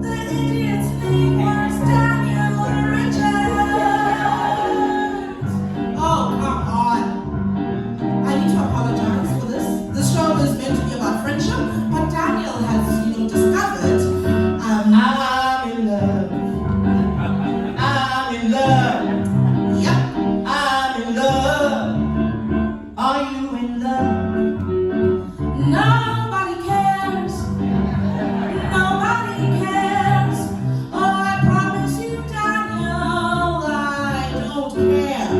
The idiot's name was Daniel Richards. Oh, come on. I need to apologize for this. This show is meant to be about friendship, but Daniel has, discovered I'm in love. I'm in love. Yep. I'm in love. Are you in love? Nobody cares. Nobody cares. Oh, I promise you, Daniel, I don't care.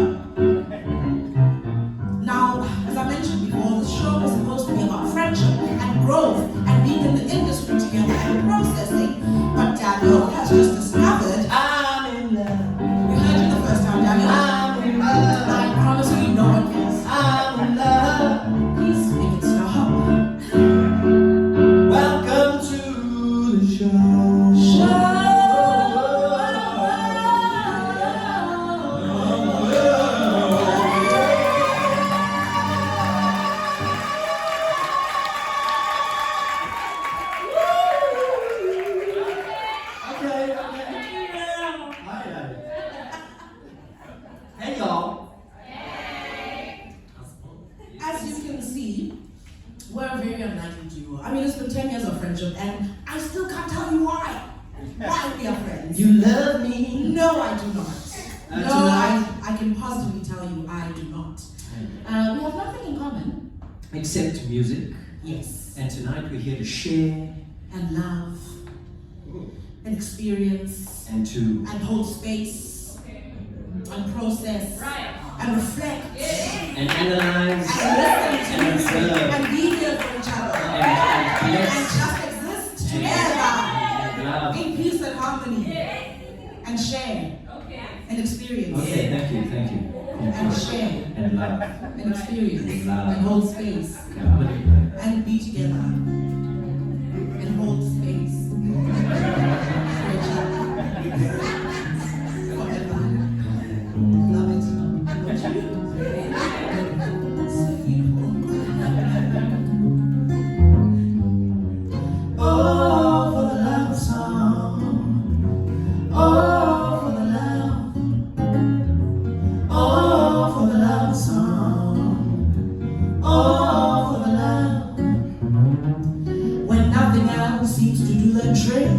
Now, as I mentioned before, the show is supposed to be about friendship and growth and being in the industry together and processing. But Daniel has just discovered I'm in love. we heard you the first time, Daniel. I'm in love. I promise you, no one cares. I'm in love. Please make it stop. Welcome to the Okay. Hi. Hey, y'all. As you can see, we're a very unlikely duo. I mean, it's been 10 years of friendship, and I still can't tell you why. Why we are friends. You love me. No, I do not. No, tonight? I can positively tell you I do not. We have nothing in common. Except music. Yes. And tonight we're here to share And love. And experience. and to And hold space. And process. And reflect. and analyze And listen and to observe and be here for each other. and And bless just exist together. and love. In peace and harmony. And share. And experience. Okay, thank you. And share. And love. And experience. And love. And hold space. Okay, I'm gonna play. And be together. And hold space. For each other. Forever. Love it. Don't you? So beautiful. Oh, for the love song. Oh, for the love. Oh, for the love song. Oh, for the love. When nothing else seems to do the trick.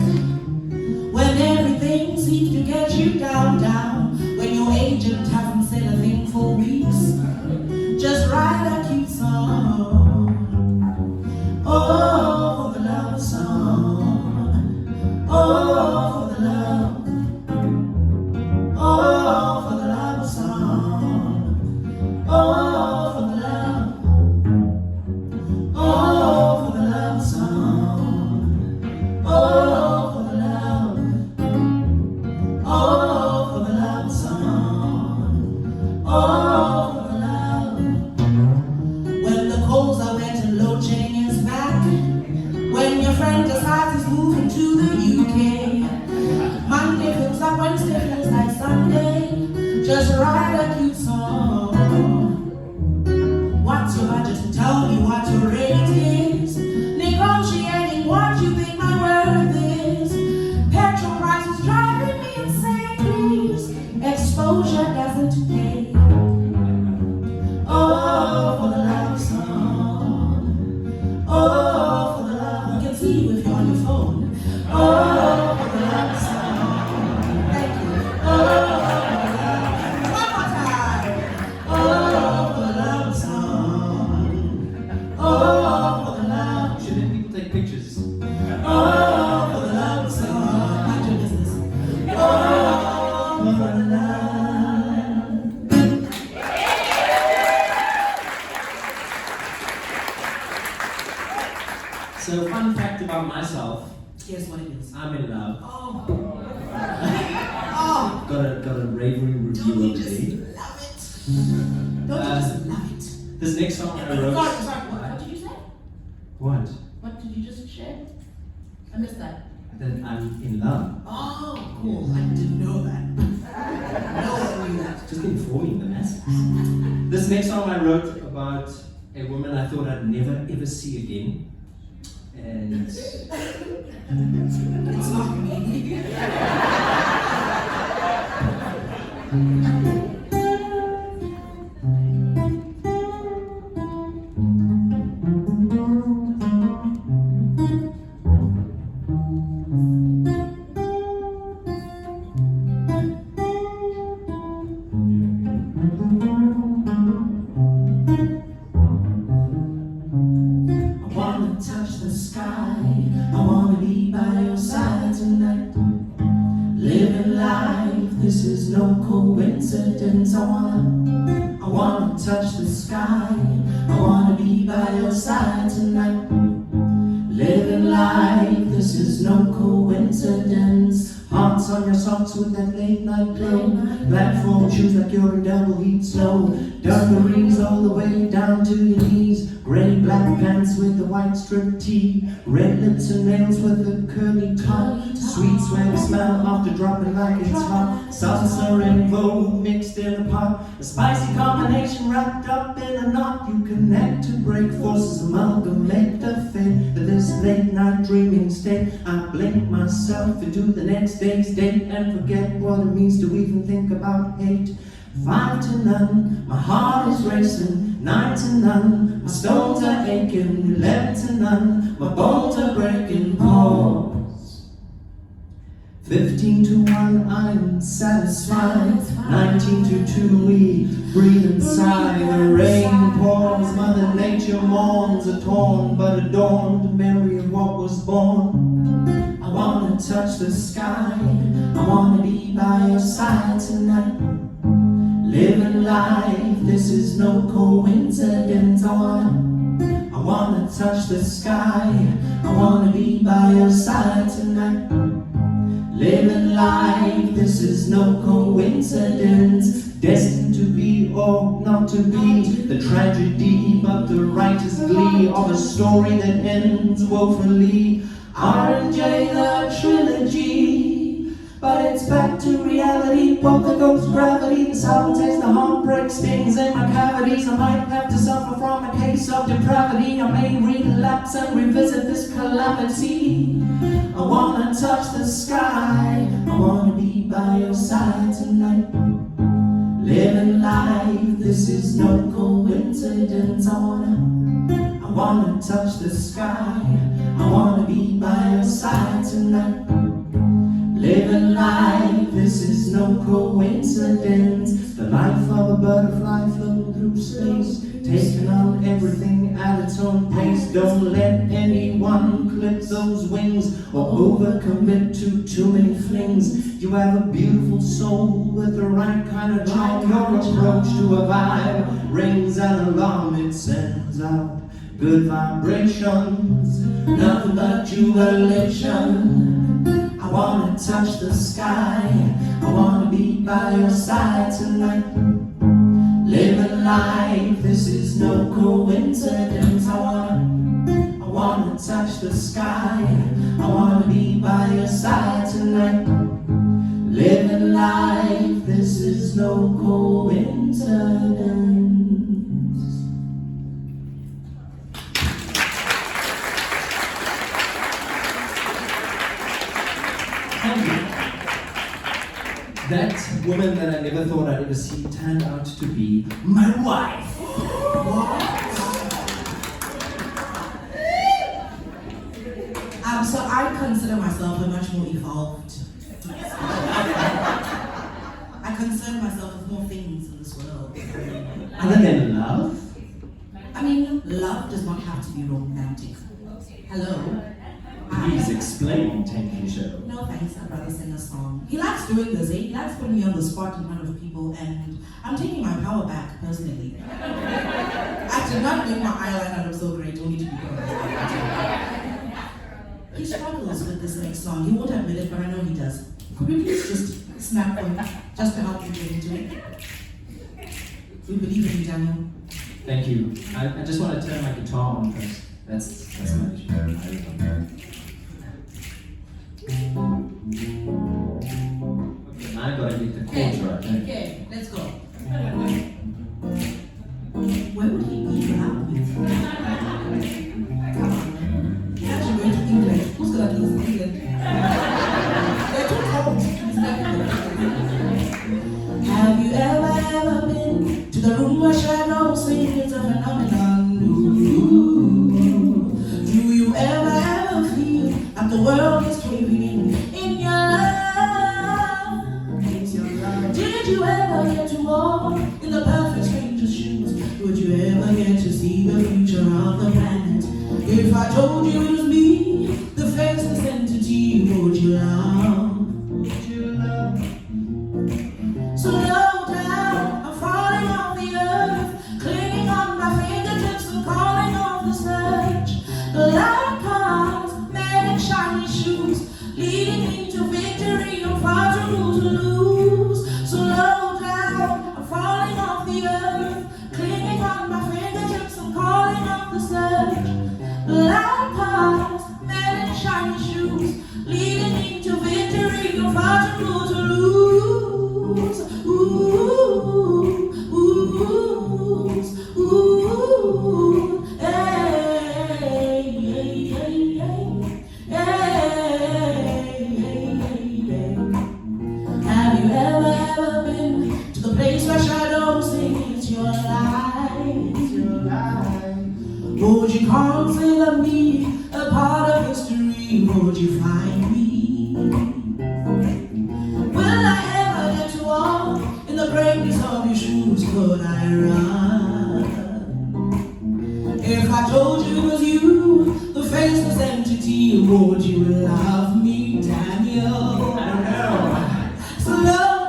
When everything seems to get you down. When your agent hasn't said a thing for weeks. Just write a cute song. Oh, for the love song. Oh, for the love. Oh, for the love song. Oh, for the love. Oh, for the love song. Oh, for the love. Oh, for the love song. Oh, for the love. When the coals are wet and load shedding is back. When your friend decides he's moving to the UK. Monday feels like Wednesday, feels like Sunday. Just write a cute song. What's your budget? Tell me what your rate is. Negotiating what you think my worth is. Petrol prices driving me insane, please. Exposure doesn't pay. Oh, for the love song. Oh, for the love. You can see you if you're on your phone. Oh, for the love song. Thank you. Oh, for the love. One more time. Oh, for the love song. Oh, for the love. Should let people take pictures. Oh, for the love song. Mind your business. Oh, for the love. So, fun fact about myself, Here's what it is. I'm in love. Oh. Oh. Got a raving review Don't you of the just day. love it? Don't you just love it? This next song I wrote. Sorry, what did you say? What? What did you just share? I missed that. That I'm in love. Oh, cool. I didn't know that. No one knew that. Just informing the masses. This next song I wrote about a a woman I thought I'd never ever see again. And It's not me. Touch the sky, I wanna be by your side tonight. Living life, this is no coincidence. I wanna touch the sky, I wanna be by your side tonight. Living life, this is no coincidence. Hearts on your socks with that late night glow. Platform shoes like you're in double heat slow. Dungarees all the way down to your knees. Grey black pants with the white strip tee. Red lips and nails with the curly top. Sweet sweaty smell after dropping like it's hot. Salsa and vogue mixed in a pot. A spicy combination wrapped up in a knot. You connect to break forces, amalgamate the fate of this late night dreaming state. I blink myself into the next day's date and forget what it means to even think about hate. 5 to none, my heart is racing. 9 to none, my stones are aching. 11 to none, my bones are breaking. Pause. 15 to 1, I'm satisfied. 19 to 2, we breathe and sigh. The rain pours, Mother Nature mourns. A torn but adorned memory of what was born. I wanna touch the sky, I wanna be by your side tonight. Living life, this is no coincidence. I wanna touch the sky, I wanna be by your side tonight. Living life, this is no coincidence. Destined to be or not to be, the tragedy but the writer's glee of a story that ends woefully. R&J the trilogy, but it's back to reality. Both the ghost gravity, the sound taste, the heartbreak stings in my cavities. I might have to suffer from a case of depravity. I may relapse and revisit this calamity. I wanna touch the sky, I wanna be by your side tonight. Living life, this is no coincidence. I wanna touch the sky, I wanna be by your side tonight. Living life, this is no coincidence. The life of a butterfly floating through space, taking on everything at its own pace. Don't let anyone clip those wings or overcommit to too many flings. You have a beautiful soul with the right kind of charm. Your approach to a vibe rings an alarm. It sends out good vibrations, nothing but jubilation. I wanna touch the sky, I wanna be by your side tonight. Living life, this is no coincidence. I wanna touch the sky, I wanna be by your side tonight. Living life, this is no coincidence. that woman that I never thought I'd ever see turned out to be my wife. So I consider myself a much more evolved. I concern myself with more things in this world. Other than love? I mean, love does not have to be romantic. Hello? Please explain, Tankiso. No thanks, I'd rather sing a song. He likes doing this, He likes putting me on the spot in front of people, and I'm taking my power back, personally. I did not make my eyeliner look so great, only to be honest. He struggles with this next song. He won't admit it, but I know he does. Could we please just snap one, just to help you get into it? We believe in you, Daniel. Thank you. I just want to turn my guitar on first. That's much. Okay, I gotta get the chords right. Okay, let's go. Where would he be without me? told you it was me, the faceless entity, would you love? Slow down, I'm falling off the earth, clinging on my fingertips and calling off the surge. The light comes, men in shiny shoes, leading me to victory, I'm far too rude to lose. Slow down, I'm falling off the earth, clinging on my fingertips and calling off the surge. The light comes, men in shiny shoes, leading me to victory, I'm far too rude to lose. Have you ever been to the place where shadows sing? It's your life, it's your life. Would you consider me a part of history? Would you find me? Will I ever get to walk in the greatness of your shoes? Could I run? If I told you it was you, the faceless entity, would you love me, Daniel? I don't know. Slow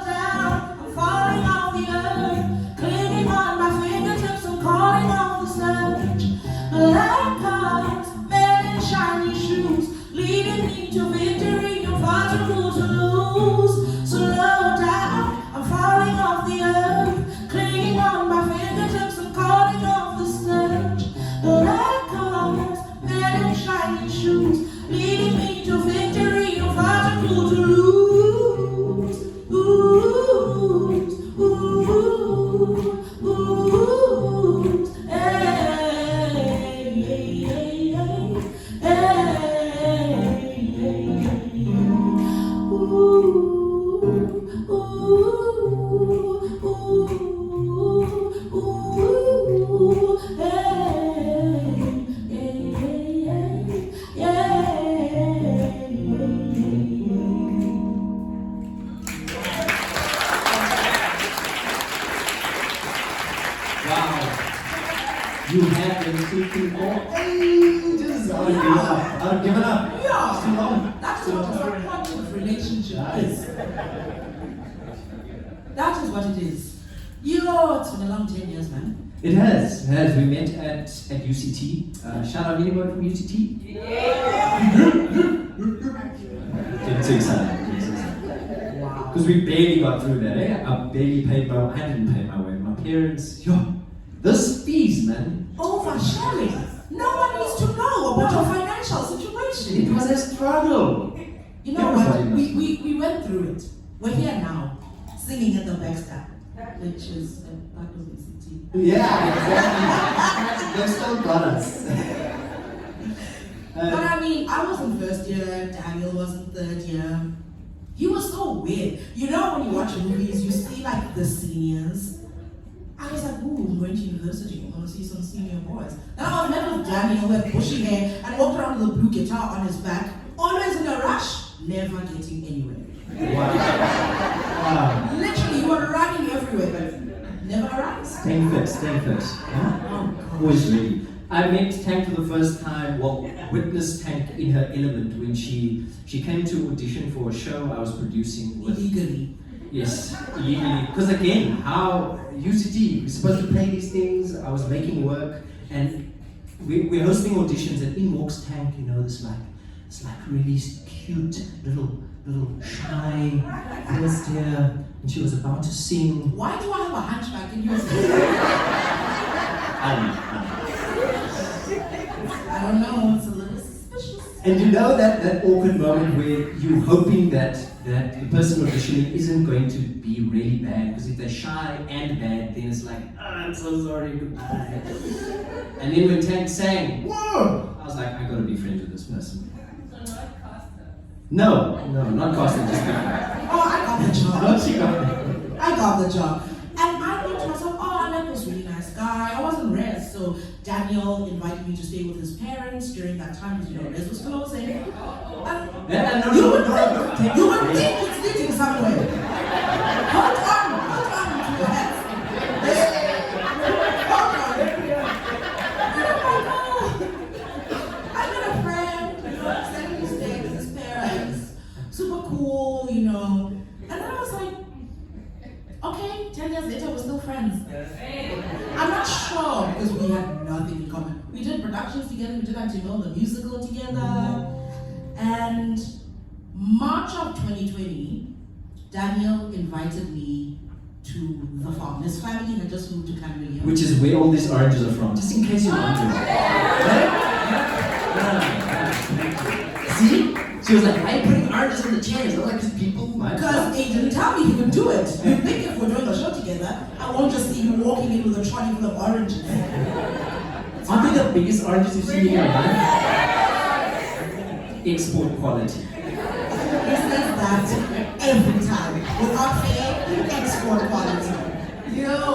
down, I'm falling off the earth, clinging on my fingertips and calling off the surge. The light comes, men in shiny shoes, leading me to victory, I'm far too rude to lose. Slow down, I'm falling off the earth, clinging on my fingertips and calling off the surge. The light comes, men in shiny shoes, leading me to victory, I'm far too rude to lose. You have been seeking for ages. I've given up. Yeah. It's too long. That's what a supportive relationship is. That is what it is. Yo, it's been a long 10 years, man. It has. We met at UCT. Shout out anybody from UCT? Yeah. Getting too excited. Wow. Because we barely got through that. Eh? I didn't pay my way. My parents, this fees, man. Oversharing. No one needs to know about your financial situation. It was a struggle. You know what? We went through it. We're here now, singing at the backstep, which is that was UCT. Yeah, exactly. They still got us. But I mean, I was in first year, Daniel was in third year. He was so weird. You know, when you watch movies, you see like the seniors. I was like, ooh, I'm going to university. I'm going to see some senior boys. Then I was met with Daniel with bushy hair and walked around with a blue guitar on his back, always in a rush, never getting anywhere. Wow. Literally, you were running everywhere, but never arrived. Staying fit. Huh? Oh, God. Always ready. I met Tank for the first time, witnessed Tank in her element when she came to audition for a show I was producing with. Illegally. Yes, illegally. Because again, how UCT, we're supposed to play these things, I was making work, and we're hosting auditions, and in walks Tank, this really cute, little shy first year, and she was about to sing. Why do I have a hunchback in yours? I don't know, it's a little suspicious. And you know that awkward moment where you're hoping that the person auditioning isn't going to be really bad, because if they're shy and bad, then it's like, I'm so sorry, goodbye. And then when Tank sang, whoa, I was like, I gotta be friends with this person. So not Costa? No, not Costa, just me. Oh, I got the job. Oh, she got it. I got the job. And I thought to myself, I met this really nice guy. I wasn't Rez, so Daniel invited me to stay with his parents during that time because Rez was closing. No, You would think it's leading somewhere. Hold on to your head. Hold on. I'm gonna productions together, we did Mpilo, the musical together. And March of 2020, Daniel invited me to the farm. His family had just moved to Canada. Which is where all these oranges are from, just in case you're wondering. See? She was like, why are you putting oranges in the chairs? I'm like, these people might. Because he didn't tell me he would do it. You think if we're doing a show together, I won't just see you walking in with a trolley full of oranges. Aren't they the biggest oranges you've seen in your life? Export quality. He says that every time. Without fail, export quality. You know.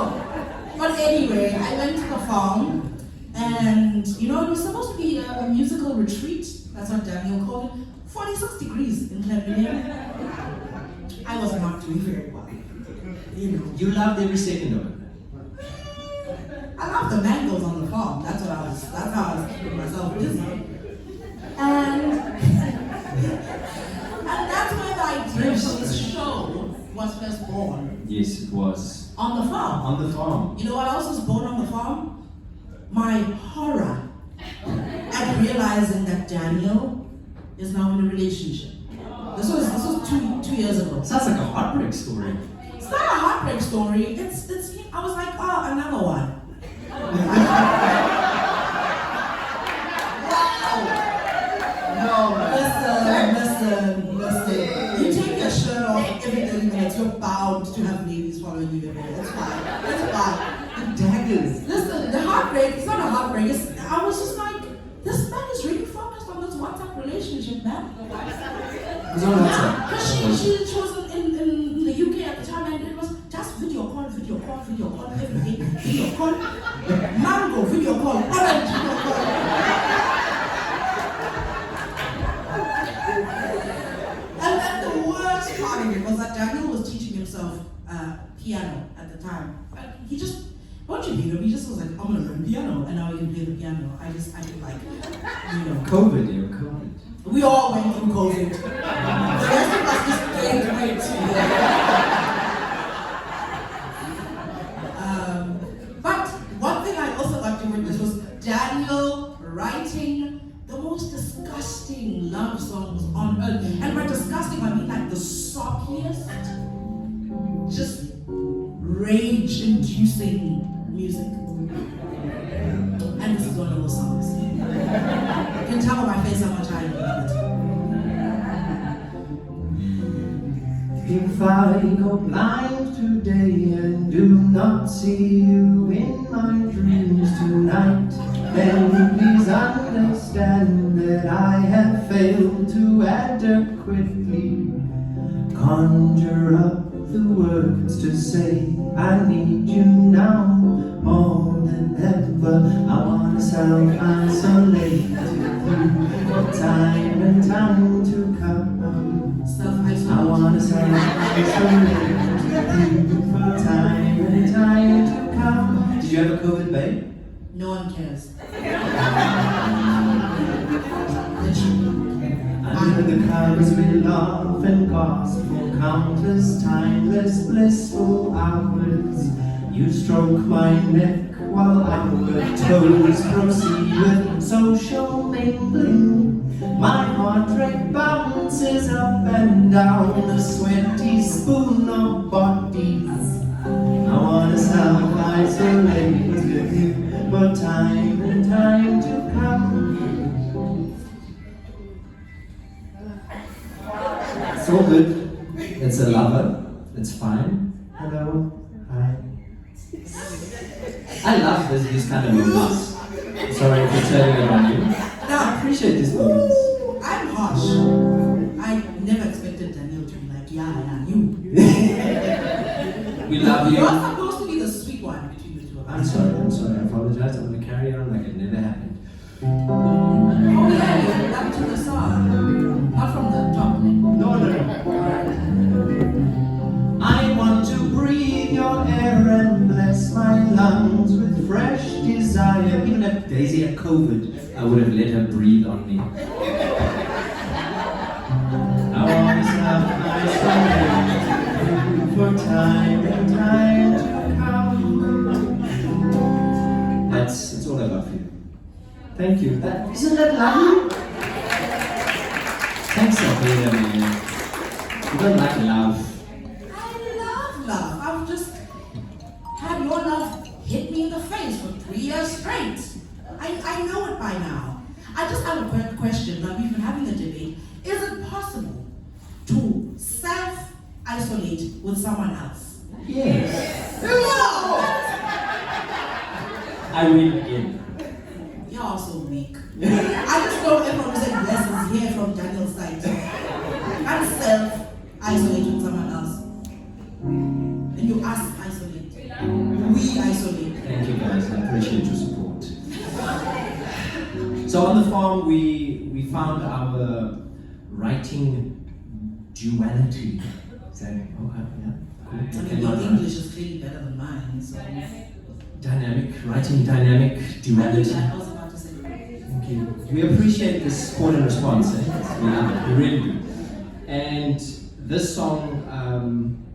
But anyway, I went to the farm, and it was supposed to be a musical retreat. That's what Daniel called it. 46 degrees in Cleveland. I was not doing very well. You loved every second of it. I loved the mangoes on the farm. That's how I was keeping myself busy. And that's where the idea for this show was first born. Yes, it was. On the farm. On the farm. You know what else was born on the farm? My horror at realizing that Daniel is now in a relationship. This was two years ago. Sounds like a heartbreak story. It's not a heartbreak story. It's I was like, oh, another one. No, listen. You take your shirt off every 30 minutes, you're bound to have ladies following you everywhere. It's fine. The daggers. Listen, the heartbreak, it's not a heartbreak. I was just like, this man is really focused on this WhatsApp relationship, man. It was on WhatsApp. Because she was in the UK at the time, and it was just video call, every day, video call. Mango, video call, orange, video call. And then the worst part of it was that Daniel was teaching himself piano at the time. He just, don't you know, he just was like, I'm gonna learn piano, and now he can play the piano. I could like, COVID. We all went through COVID. The rest of us just played great. But one thing I also like to witness was Daniel writing the most disgusting love songs on earth. And by disgusting, I mean like the soppiest, just rage-inducing music. And this is one of those songs. You can tell by my face how much I love it. If I go blind today and do not see you in my dreams tonight, then please understand that I have failed to adequately conjure up the words to say I need you now more than ever. I want to self-isolate for time and time to come. I want to self-isolate for time and time to come. Did you have a COVID, babe? No one cares. Under the covers we laugh and gasp for countless timeless blissful hours. You stroke my neck while our toes proceed with social mingling. My heart rate bounces up and down a sweaty spoon of bodies. I want to self-isolate with you for time and time to come. It's all good. It's a lover. It's fine. Hello. Hi. I love these kind of moments. Sorry for turning it on you. No, I appreciate these moments. I'm harsh. I never expected Daniel to be like, yeah, you. We love you. You're supposed to be the sweet one between the two of us. I'm sorry. I apologize. I'm going to carry on like it never happened. Oh yeah, back to the song. Not from the top. No. I want to breathe your air and bless my lungs with fresh desire. Even if Daisy had COVID, I would have let her breathe on me. I want to self-isolate for time and time to come. It's all I love for you. Thank you. Isn't that lovely? Thanks, Sophia, man. You don't like love. I love love. I've just had your love hit me in the face for 3 years straight. I know it by now. I just have a quick question. Like, we've been having a debate. Is it possible to self-isolate with someone else? Yes. No! I win again. You're also weak. I just know everyone said blessings here from Daniel's side. I'm self-isolate with someone else. And you us isolate. We isolate. Thank you guys, I appreciate your support. So on the farm we found our writing duality. Is that okay? Yeah. Cool. I mean, your English is clearly better than mine, so. Writing dynamic duality. I was about to say. Thank you. We appreciate this support and response. We love it. We really do. And this song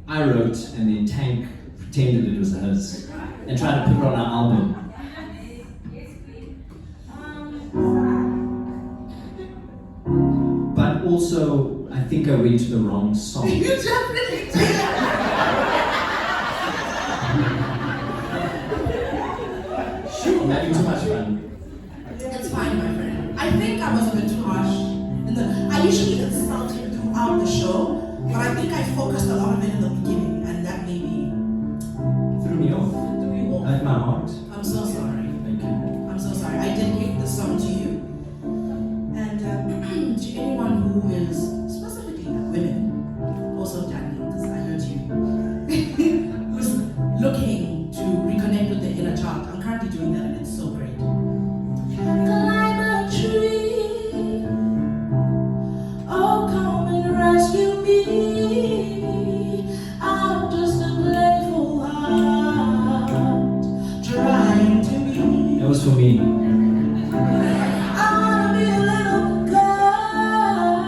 I wrote, and then Tank pretended it was hers and tried to put it on our album. But also, I think I went to the wrong song. You definitely did. I'm having too much fun. It's fine, my friend. I think I was a bit too harsh. I usually insult him throughout the show, but I think I focused a lot of it in the beginning, and that maybe Threw me off. threw you off. Hurt my heart. I'm so sorry. Thank you. I'm so sorry. I dedicate this song to you. And to anyone who is, specifically women, also Daniel, because I heard you, who's looking to reconnect with the inner child. I'm currently doing that and it's so great. Climb a tree, oh come and rescue me. I'm just a playful heart trying to be. That was for me. I wanna be a little girl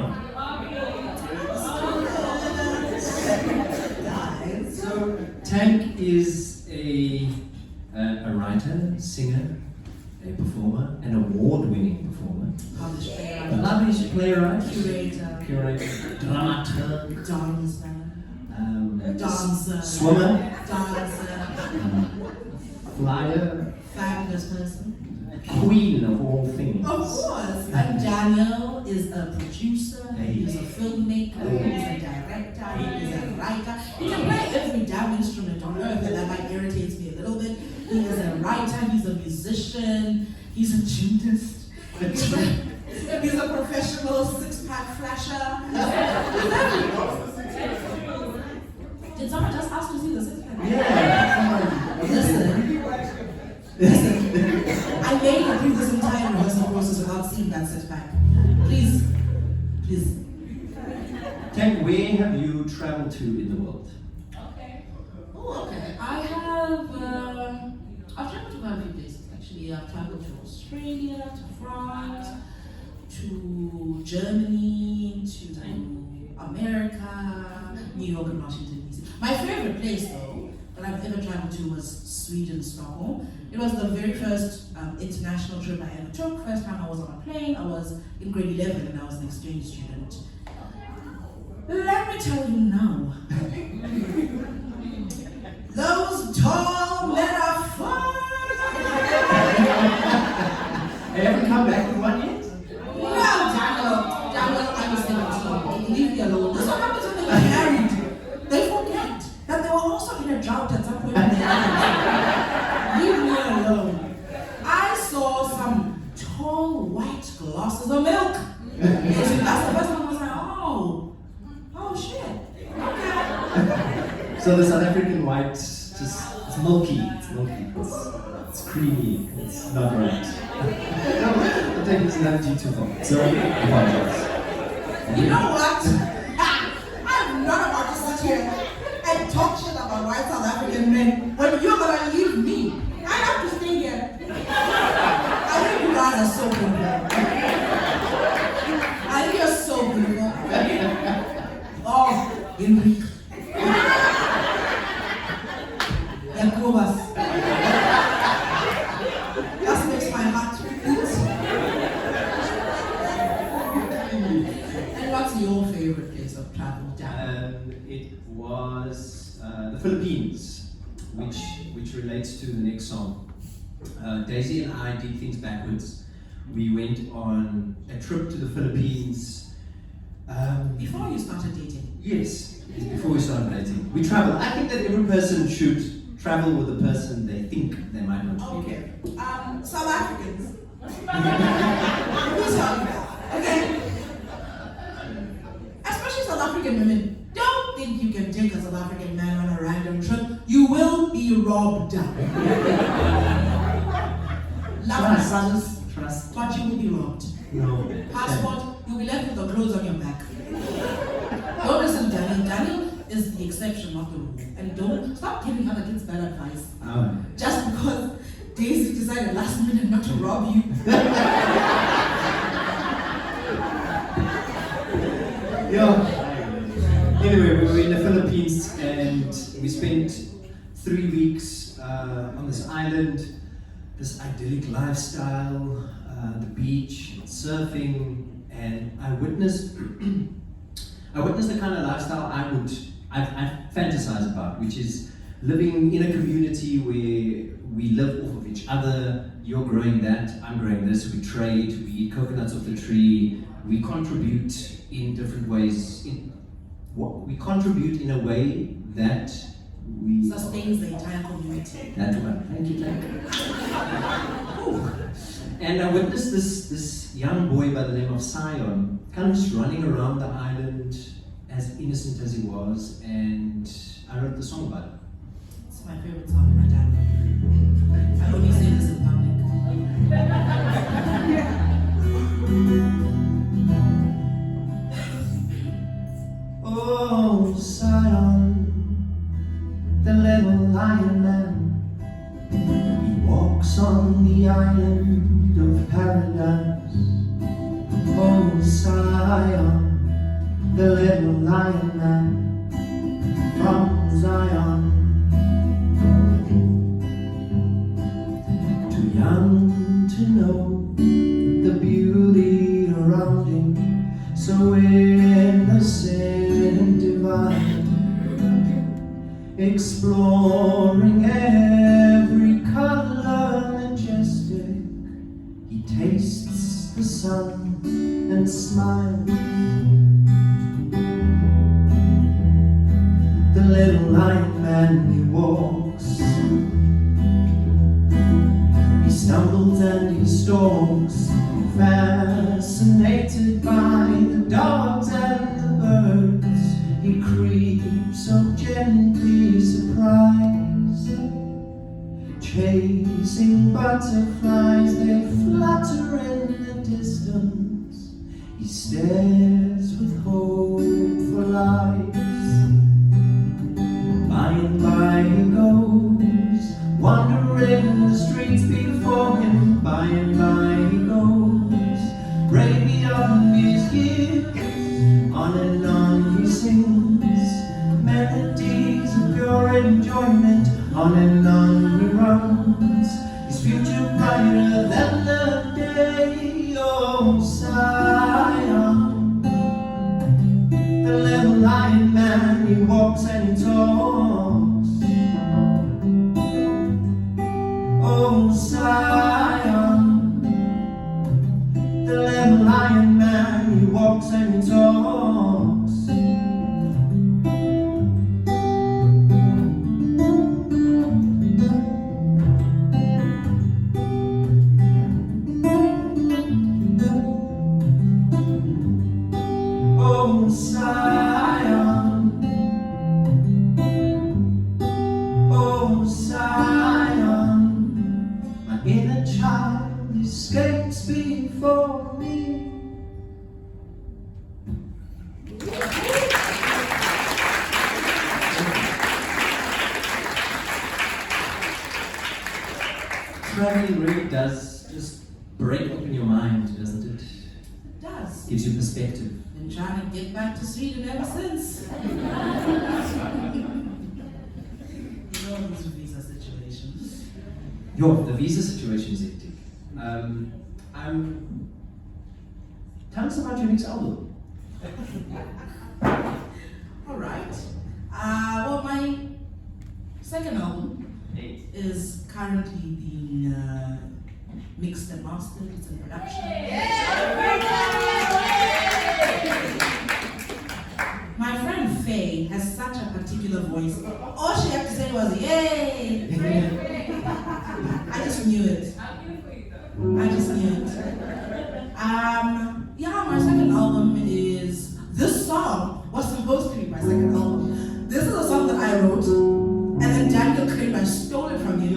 know. Guys. So Tank is a writer, singer, a performer, an award-winning performer, Published playwright. published playwright, Curator. dramaturg, Dancer. Dancer. swimmer, Dancer. flyer, Fabulous person. queen of all things. Of course. And Daniel is a producer, he's a filmmaker, he's a director, he's a writer. He can play every damn instrument on earth, and that like irritates me a little bit. He is a writer, he's a musician, he's a gymnast. He's a professional six-pack flasher. Did someone just ask to see the six-pack? Yeah. Listen, I made you through this entire rehearsal process without seeing that six-pack. Please. Tank, where have you traveled to in the world? Oh, okay. I've traveled to quite a few places actually. I've traveled to Australia, to France, to Germany, to America, New York, and Washington DC. My favorite place though that I've ever traveled to was Sweden, Stockholm. It was the very first international trip I ever took. First time I was on a plane, I was in grade 11 and I was an exchange student. Let me tell you now, those tall men are fun. Have you ever come back with one yet? Well, Daniel, I was 17. Leave me alone. That's what happens when they get married. They forget that they were also in a drought at some point in their lives. Leave me alone. I saw some tall white glasses of milk. That's the first time I was like, oh shit. So the South African white, just it's milky, it's creamy, it's not right. I think it's not too far. So apologize. You know what? I'm not about to sit here and talk shit about white South African men when you're gonna leave me. I have to stay here. I think you guys are so beautiful. I think you're so beautiful. Oh, Enrique. Jacobus. That makes my heart beat. And what's your favorite place of travel, Dan? It was the Philippines, which relates to the next song. Daisy and I did things backwards. We went on a trip to the Philippines. Before you started dating. Yes, before we started dating. We travel. I think that every person should travel with the person they think they might want to be. Okay. South Africans. Who's talking about? Okay. Especially South African women. Don't think you can take a South African man on a random trip. You will be robbed. Trust. But you will be robbed. No. Passport, you'll be left with the clothes on your back. Don't listen to Daniel. Daniel is the exception, not the rule. And don't stop giving other kids bad advice. Just because Daisy decided last minute not to rob you. Anyway, we were in the Philippines and we spent 3 weeks on this island, this idyllic lifestyle, the beach, surfing, and I witnessed the kind of lifestyle I fantasize about, which is living in a community where we live off of each other. You're growing that, I'm growing this, we trade, we eat coconuts off the tree, we contribute in different ways. We contribute in a way that we Sustains the entire community. That one. Thank you, Tank. And I witnessed this young boy by the name of Sion, kind of just running around the island, as innocent as he was, and I wrote the song about it. It's my favorite song, my dad. I only say this in public. Oh, Sion, the little lion man, he walks on the island of paradise. Oh, Sion, the little lion man from Zion. Too young to know the beauty around him, so innocent, divine, exploring every color majestic. He tastes the sun and smiles. The little lion man, he walks, he stumbles and he stalks, fascinated by the dogs and the birds. He creeps so gently, surprised, chasing butterflies, they flutter in the distance. He stares with hopeful eyes. By and by he goes, wandering the streets before him. By and by he goes, brave beyond his years. On and on he sings melodies of pure enjoyment. On and on he runs, his future brighter than the day. Oh, Zion, the little lion man, he walks and he talks. Oh, Zion, the little lion man, he walks and he talks. Oh, Zion, oh, Zion, my inner child escapes before me. Traveling really does just break open your mind, doesn't it? It does. Gives you perspective. Been trying to get back to Sweden ever since. You know these visa situations. The visa situation is hectic. Tell us about your next album. All right. Well, my second album is currently being mixed and mastered. It's in production. My friend Faye has such a particular voice. All she had to say was, yay! I just knew it. I just knew it. Yeah, my second album is, this song was supposed to be my second album. This is a song that I wrote, and then Daniel Kramer stole it from me.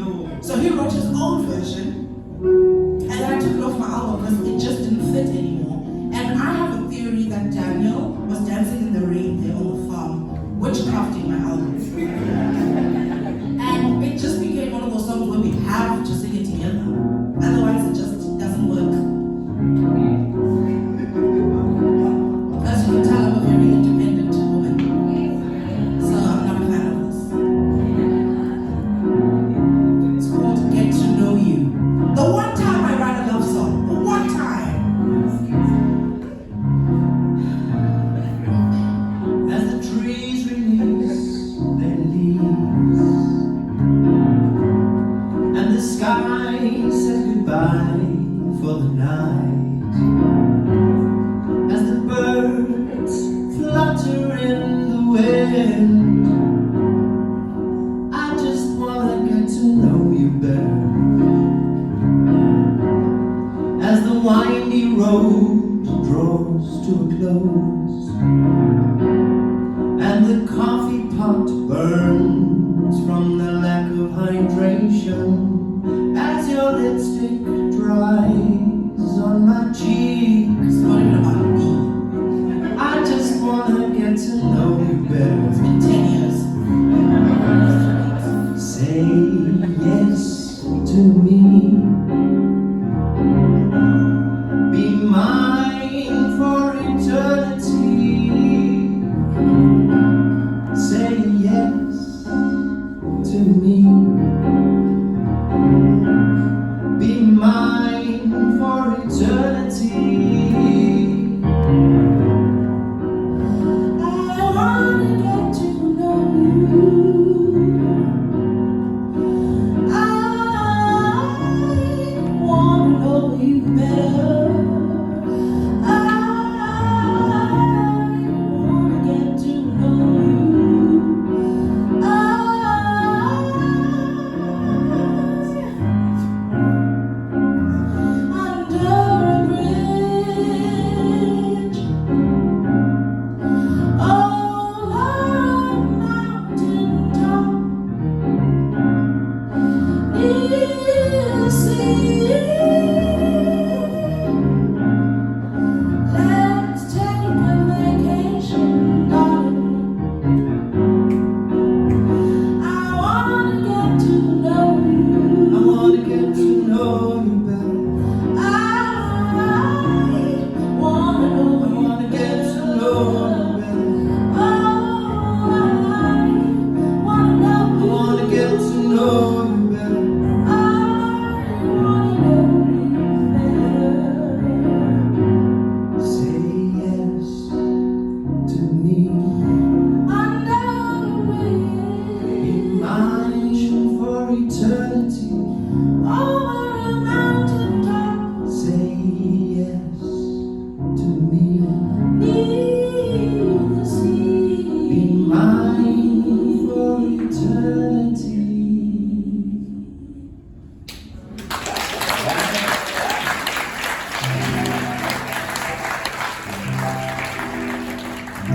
So he wrote his own version, and then I took it off my album because it just didn't fit anymore. And I have a theory that Daniel was dancing in the rain there on the farm, witchcrafting my album. And it just became one of those songs where we have to sing it together. Otherwise, it just doesn't work. As you can tell, I'm a very independent woman. So I'm not a fan of this. It's called Get to Know You. The one time I write a love song, the one time. As the trees release their leaves and the sky says goodbye for the night, as the birds flutter in the wind, I just wanna get to know you better. As the windy road draws to a close and the coffee pot burns from the lack of hydration, as your lipstick dries on my cheek, It's not even about me. I just wanna get to know you better. It's been 10 years. Say yes to me. Be mine for eternity.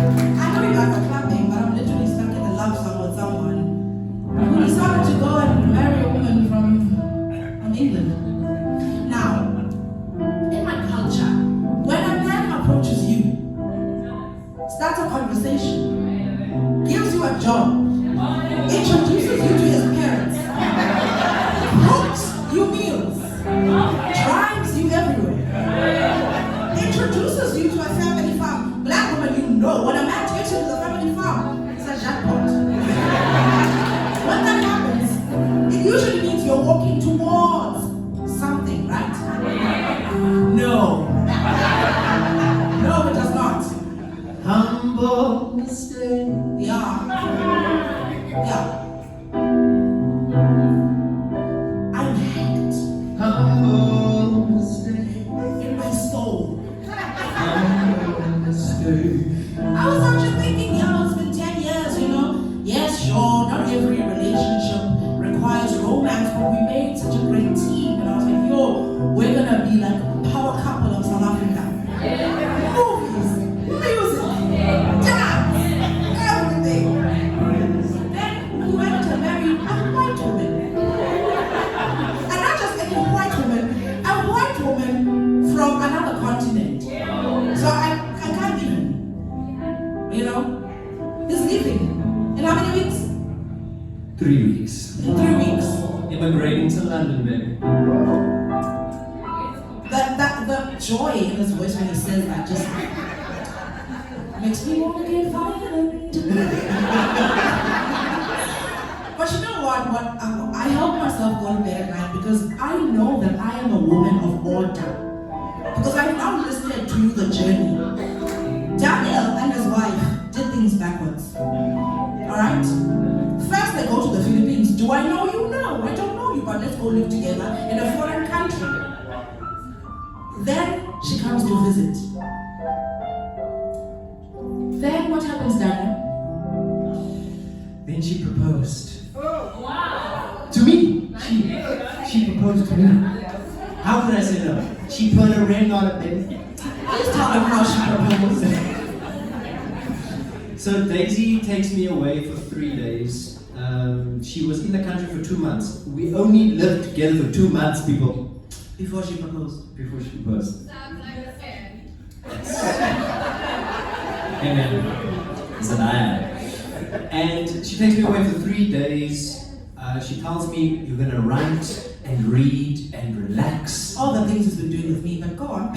I know you guys are clapping, but I'm literally stuck in a love song with someone who decided to go and marry a woman from England. Now, in my culture, when a man approaches you, starts a conversation, gives you a job, introduces you to his parents, cooks you meals, drives you everywhere, introduces you to a family farm. Black woman, you know, when a man takes you to the family farm, it's a jackpot. When that happens, it usually means you're walking towards something, right? No. No, it does not. Humble mistake. Yeah. Yeah. I'm hacked Humble mistake. in my soul. Humble mistake. I was actually thinking, yeah, it's been 10 years, you know. Yes, sure, not every relationship requires romance, but we made such a great team. And I was like, yo, we're gonna be like a power couple of South Africa. Movies, music, dance, everything. Then we went to marry a white woman. And not just any white woman, a white woman from another continent. So I can't even, you know, he's leaving. In how many weeks? 3 weeks. In 3 weeks. Immigrating to London, baby. The joy in his voice when he says that just makes me want to get violent. But you know what? I help myself go to bed at night because I know that I am a woman of order. Because I've now listened to the journey. Daniel and his wife did things backwards. Alright? First they go to the Philippines. Do I know you? No, I don't know you, but let's go live together in a foreign country. Then she comes to visit. Then what happens, Daniel? Then she proposed. To me. She proposed to me. How could I say no? She put a ring on it, baby. Please tell them how she proposed. So Daisy takes me away for 3 days. She was in the country for 2 months. We only lived together for 2 months, people. Before she proposed. Before she proposed. Sounds like a fan. Amen. It's an eye. And she takes me away for 3 days. She tells me, you're gonna write and read and relax. All the things he's been doing with me, but go on.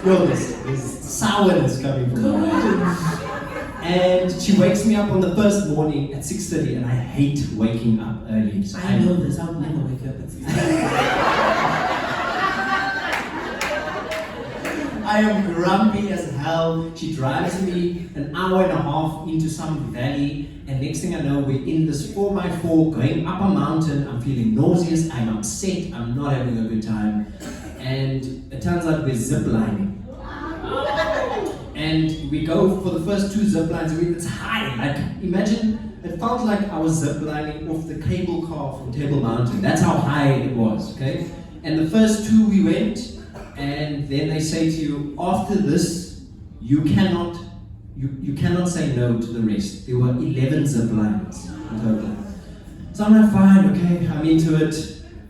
Yo, this sourness coming from her. Good. And she wakes me up on the first morning at 6:30, and I hate waking up early. So I know this, I would never wake up at 6. I am grumpy as hell. She drives me an hour and a half into some valley, and next thing I know, we're in this 4x4 going up a mountain. I'm feeling nauseous, I'm upset, I'm not having a good time. And it turns out we're ziplining. And we go for the first 2 zip lines. It's high. Like, imagine, it felt like I was ziplining off the cable car from Table Mountain. That's how high it was, okay? And the first 2 we went, and then they say to you, after this, you cannot say no to the rest. There were 11 zip lines in total. So I'm like, fine, okay, I'm into it.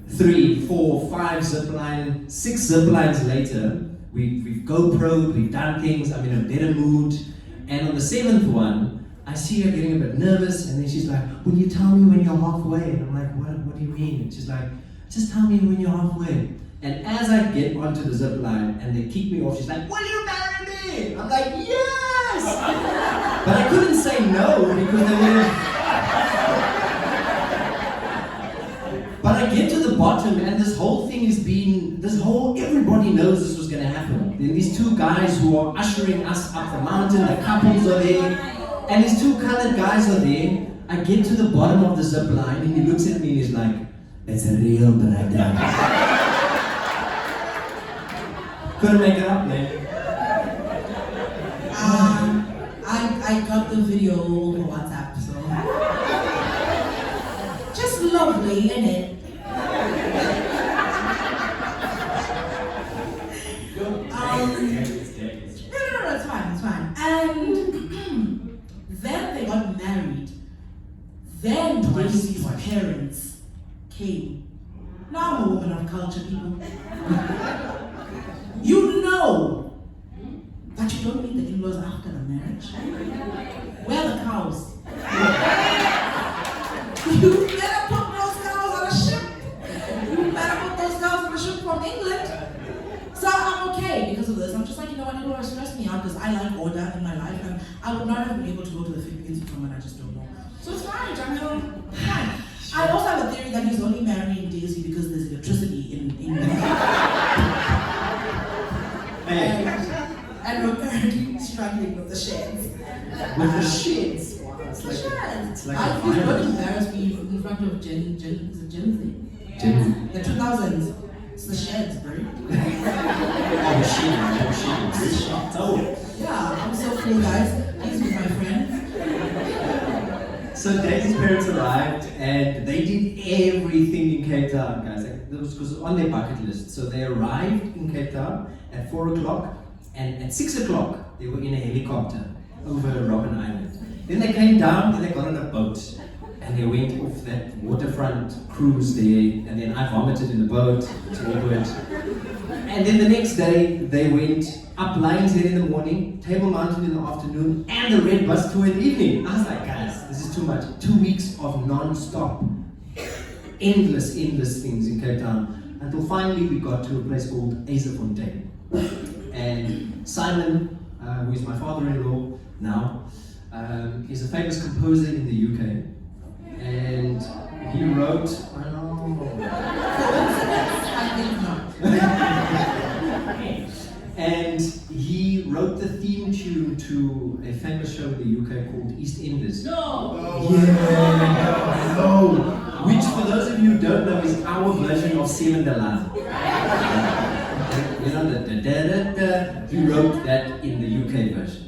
3, 4, 5 zip line, 6 zip lines later, we've GoPro'd, we've done things, I'm in a better mood. And on the 7th one, I see her getting a bit nervous, and then she's like, will you tell me when you're halfway? And I'm like, what do you mean? And she's like, just tell me when you're halfway. And as I get onto the zip line and they kick me off, she's like, will you marry me? I'm like, yes! But I couldn't say no because they were. But I get to the bottom, and this whole thing is everybody knows this was going to happen. Then these 2 guys who are ushering us up the mountain, the couples are there, and these 2 colored guys are there. I get to the bottom of the zip line, and he looks at me and he's like, it's a real brother. Couldn't make it up, man. I got the video over WhatsApp, so just lovely, innit? Daisy's parents came. Now I'm a woman of culture, people. You know that you don't meet the in-laws after the marriage. Where are the cows? You better put those cows on a ship. You better put those cows on a ship from England. So I'm okay because of this. I'm just like, you know what, it will stress me out because I like order in my life and I would not have been able to go to the Philippines with someone I just don't know. So it's fine, Jamil. Fine. I also have a theory that he's only marrying Daisy because there's electricity in England. And we're currently struggling with the sheds. With the sheds? Wow, it's like sheds. I feel very embarrassed me in front of Gen Z? The 2000s. It's the sheds, bro. Oh, the sheds. Oh. Yeah, I'm so cool, guys. He's with my friends. So Daisy's parents arrived and they did everything in Cape Town, guys. Like, that was on their bucket list. So they arrived in Cape Town at 4 o'clock and at 6 o'clock they were in a helicopter over Robben Island. Then they came down and they got on a boat and they went off that waterfront cruise there, and then I vomited in the boat. It's all good. And then the next day they went up Lions Head in the morning, Table Mountain in the afternoon, and the Red Bus tour in the evening. I was like, guys, this is too much. 2 weeks of non-stop, endless things in Cape Town, until finally we got to a place called Azefontein. And Simon, who is my father-in-law now, is a famous composer in the UK. And he wrote, I know. And he wrote the theme tune to a famous show in the UK called EastEnders. No! Yeah! No! Which, for those of you who don't know, is our version of Seven de Laan. You know, the da-da-da-da. He wrote that in the UK version.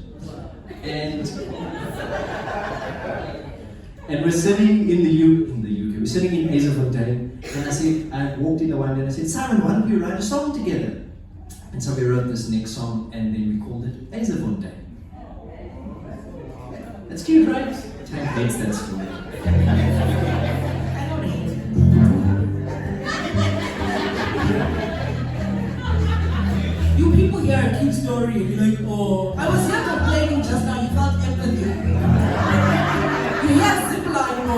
And we're sitting in the UK, we're sitting in Azefontein, and I walked in the one day and I said, Simon, why don't we write a song together? And so we wrote this next song and then we called it Azefontein. That's cute, right? Tank hates that story. I don't hate it. You people hear a cute story and you're like, oh, I was here complaining just now, you felt empathy. You hear zipline, oh.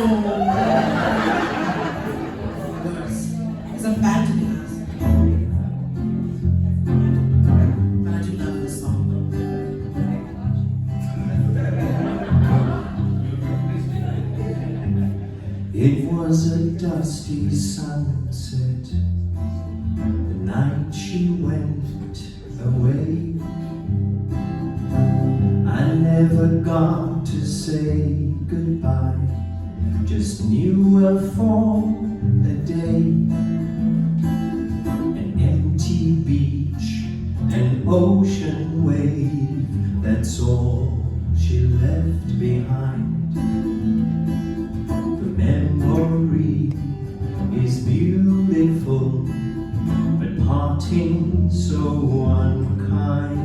Worse. It's abandoning us. But I do love this song though. It was a dusty sunset, the night she went away. I never got to say goodbye, just knew her for a day. An empty beach, an ocean wave, that's all she left behind. The memory is beautiful, but parting so unkind.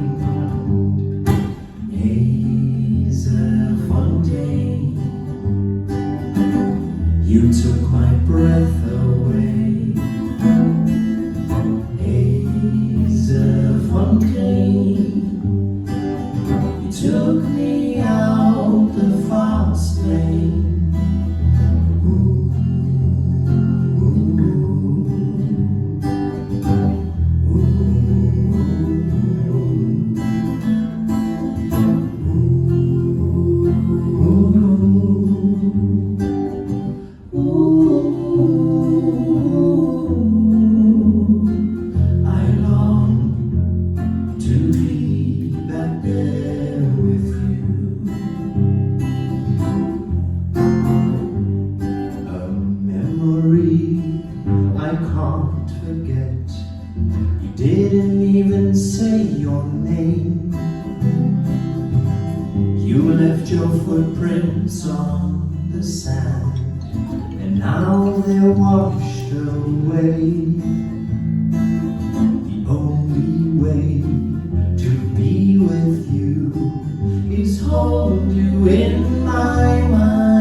You took my breath away. Azefontein, you took me out the fast lane. Didn't even say your name. You left your footprints on the sand, and now they're washed away. The only way to be with you is hold you in my mind.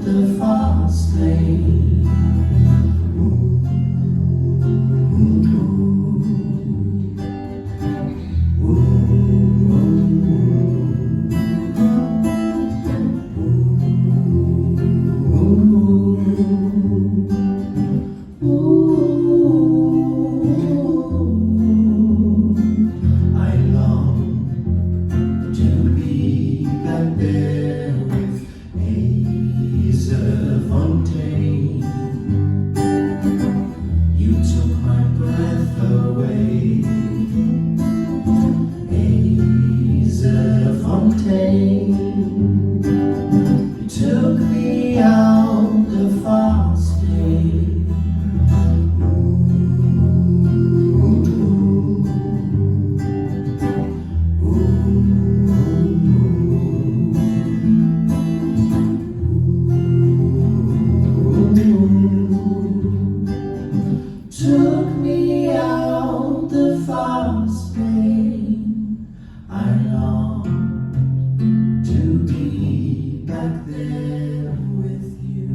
the fast lane. I long to be back there with Hazel Fontaine. You took my breath away, Hazel Fontaine. You took me out the fast day. Took me out the fast lane. I long to be back there with you.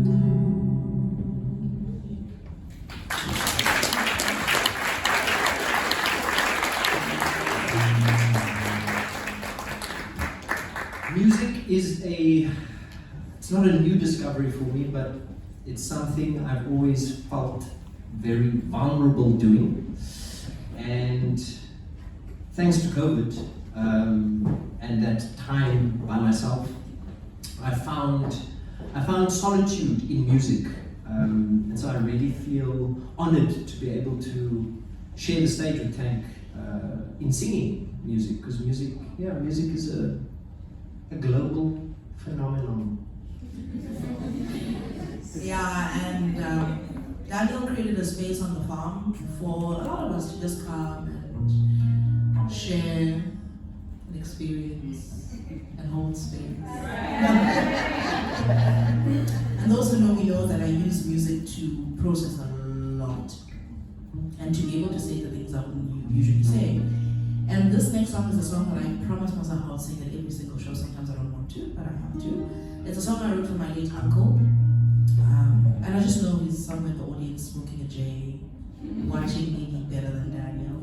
Music is it's not a new discovery for me, but it's something I've always felt very vulnerable doing. And thanks to COVID and that time by myself, I found solitude in music. And so I really feel honored to be able to share the stage with Tank in singing music, because music is a global phenomenon. Yeah, and Daniel created a space on the farm for a lot of us to just come and share an experience and hold space. And those who know me know that I use music to process a lot and to be able to say the things I wouldn't usually say. And this next song is a song that I promised myself I'll sing at every single show. Sometimes I don't want to, but I have to. It's a song I wrote for my late uncle. And I just know he's somewhere in the audience smoking a J, watching me eat better than Daniel.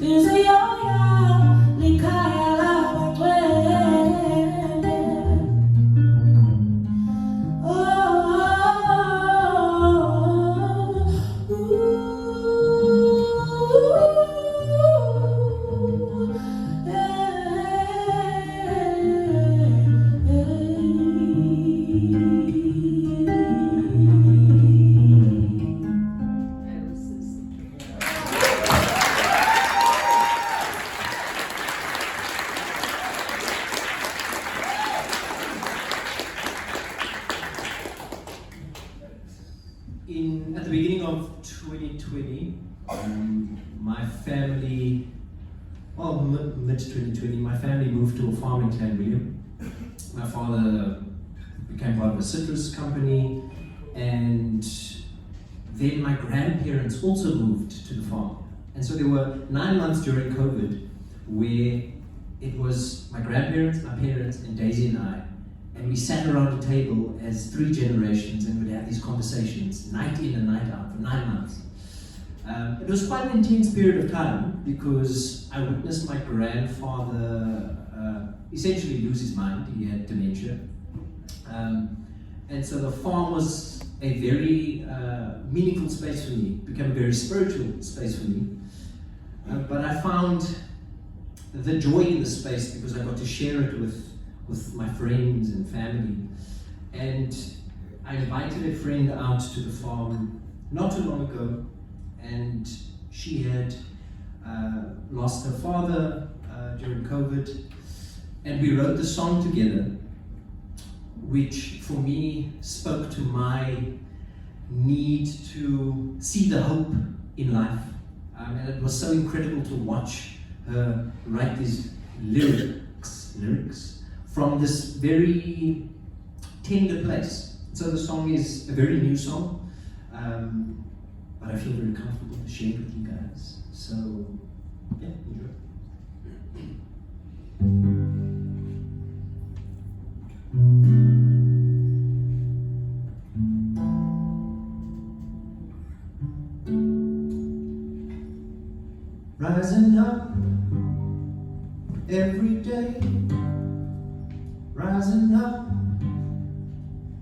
Iziyoya likhaya labagcwele. At the beginning of 2020, my family, well, mid-2020, my family moved to a farm in Clan William. My father became part of a citrus company, and then my grandparents also moved to the farm. And so there were 9 months during COVID where it was my grandparents, my parents, and Daisy and I. And we sat around a table as 3 generations and would have these conversations night in and night out for 9 months. It was quite an intense period of time because I witnessed my grandfather essentially lose his mind. He had dementia. And so the farm was a very meaningful space for me, became a very spiritual space for me. But I found the joy in the space because I got to share it with my friends and family. And I invited a friend out to the farm not too long ago, and she had lost her father during COVID, and we wrote the song together, which for me spoke to my need to see the hope in life. And it was so incredible to watch her write these lyrics from this very tender place. So the song is a very new song, but I feel very comfortable to share it with you guys. So, yeah, enjoy. Rising up every day, rising up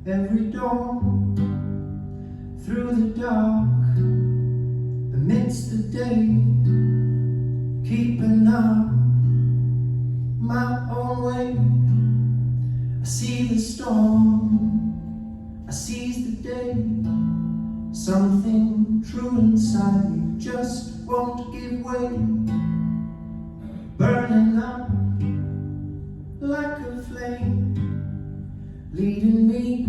every dawn, through the dark, amidst the day, keeping up my own way. I see the storm, I seize the day, something true inside me just won't give way, burning up like a flame, leading me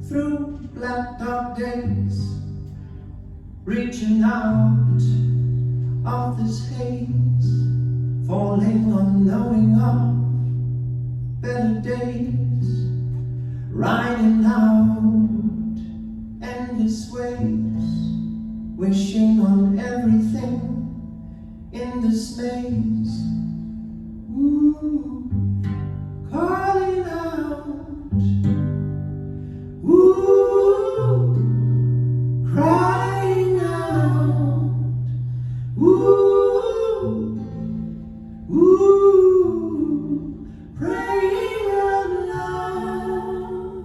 through black dark days, reaching out of this haze, falling unknowing of better days, riding out endless waves, wishing on everything in this maze. Ooh, calling out. Ooh, crying out. Ooh, ooh, praying out loud.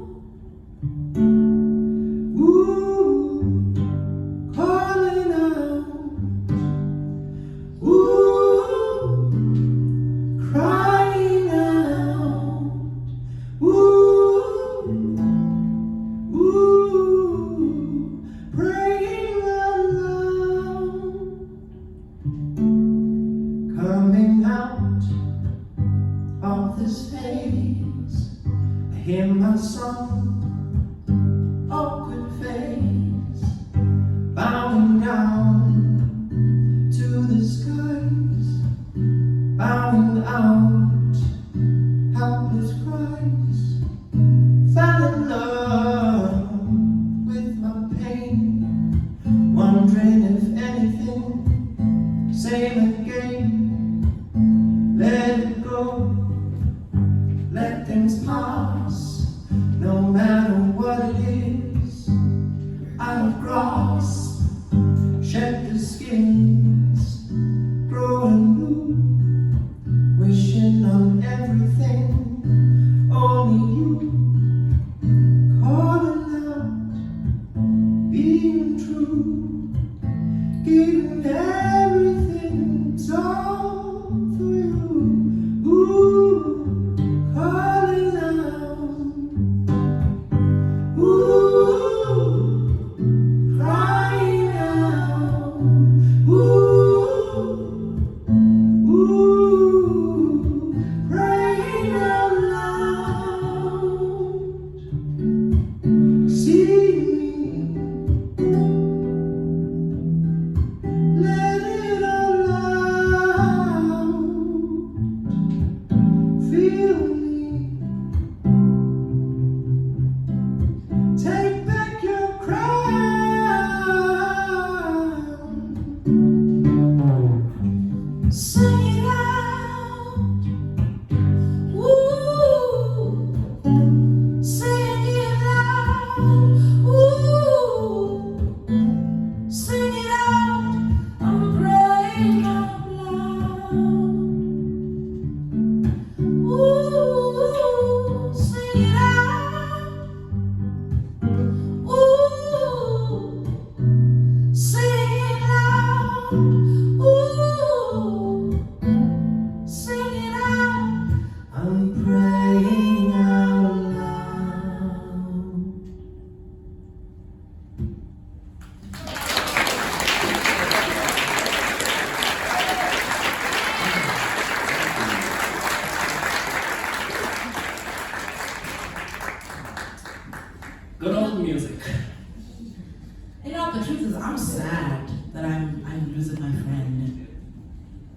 Ooh, calling out. Ooh, crying out. Ooh, ooh, praying out loud. Coming out of this haze, I hear my song, awkward face, bowing down to the skies, bowing out, helpless cries, fell in love with my pain, wondering if anything, same again, let it go, let things pass, no matter what it is, I'll grasp, shed the skins, Sing it out. Ooh. Sing it loud. Ooh. Sing it out. I'm praying out loud. Ooh. Sing it out. Ooh. Sing it loud. Ooh. Sing it out. I'm praying out loud. Good old music. You know, the truth is, I'm sad that I'm losing my friend.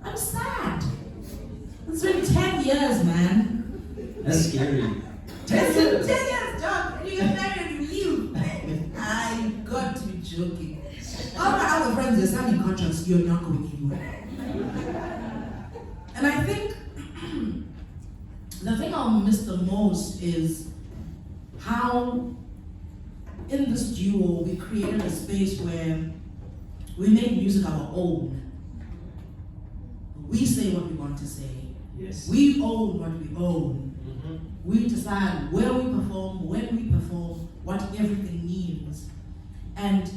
I'm sad. It's been 10 years, man. That's scary. 10 years, John. You get married with you. I got to be joking. All my other friends, they're signing contracts. You're not going anywhere. And I think the thing I'll miss the most is how in this duo we created a space where we make music our own. We say what we want to say. Yes. We own what we own. Mhm. We decide where we perform, when we perform, what everything means. And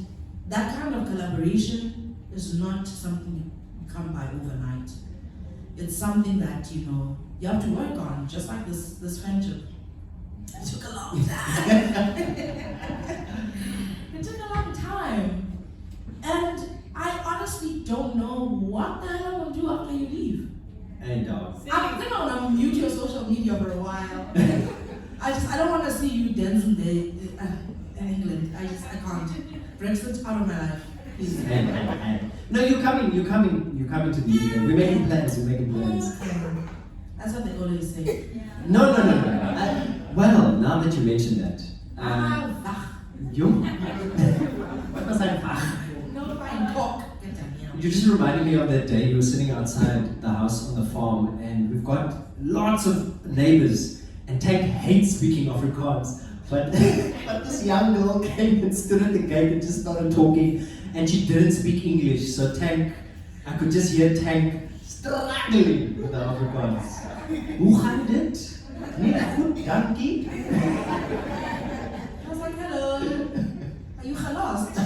that kind of collaboration is not something you come by overnight. It's something that, you know, you have to work on, just like this friendship. It took a long time. It took a long time. And I honestly don't know what the hell I'm gonna do after you leave. And dog. I think I'm gonna mute your social media for a while. I don't want to see you dancing there in England. I can't. Brexit out of my life. Please. And. No, you're coming to the UK. We're making plans. That's what they always say. No. Well, now that you mention that. Wach. You? What was I? No, fine, talk. Get down here. You just reminded me of that day you were sitting outside the house on the farm, and we've got lots of neighbors, and Tank hates speaking Afrikaans, but this young girl came and stood at the gate and just started talking, and she didn't speak English, so Tank, I could just hear Tank struggling with the Afrikaans. Hoe gaan dit? Niet goed, dankie. I was like, hello. Are you gelost?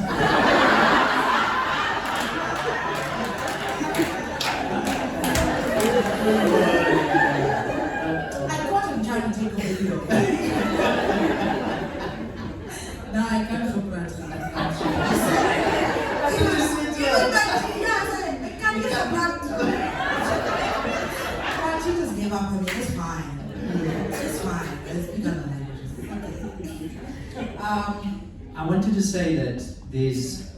I caught him trying to take a video. No, I can't look at that. She just gave up on me. It's fine. It's fine. Let's speak other languages. Okay. I wanted to say that there's,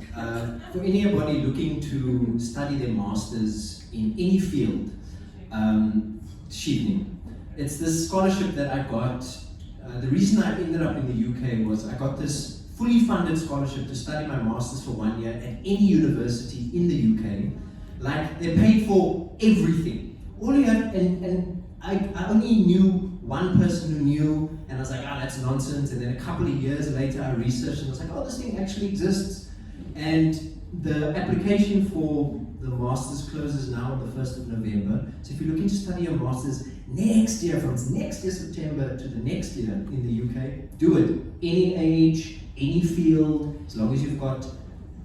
for anybody looking to study their masters in any field, Shivni, it's this scholarship that I got. The reason I ended up in the UK was I got this fully funded scholarship to study my masters for 1 year at any university in the UK. Like, they paid for everything. All you have, and I only knew one person who knew, and I was like, that's nonsense. And then a couple of years later, I researched and I was like, this thing actually exists. And the application for the master's closes now on the 1st of November. So if you're looking to study a master's next year, from next year September to the next year in the UK, do it. Any age, any field, as long as you've got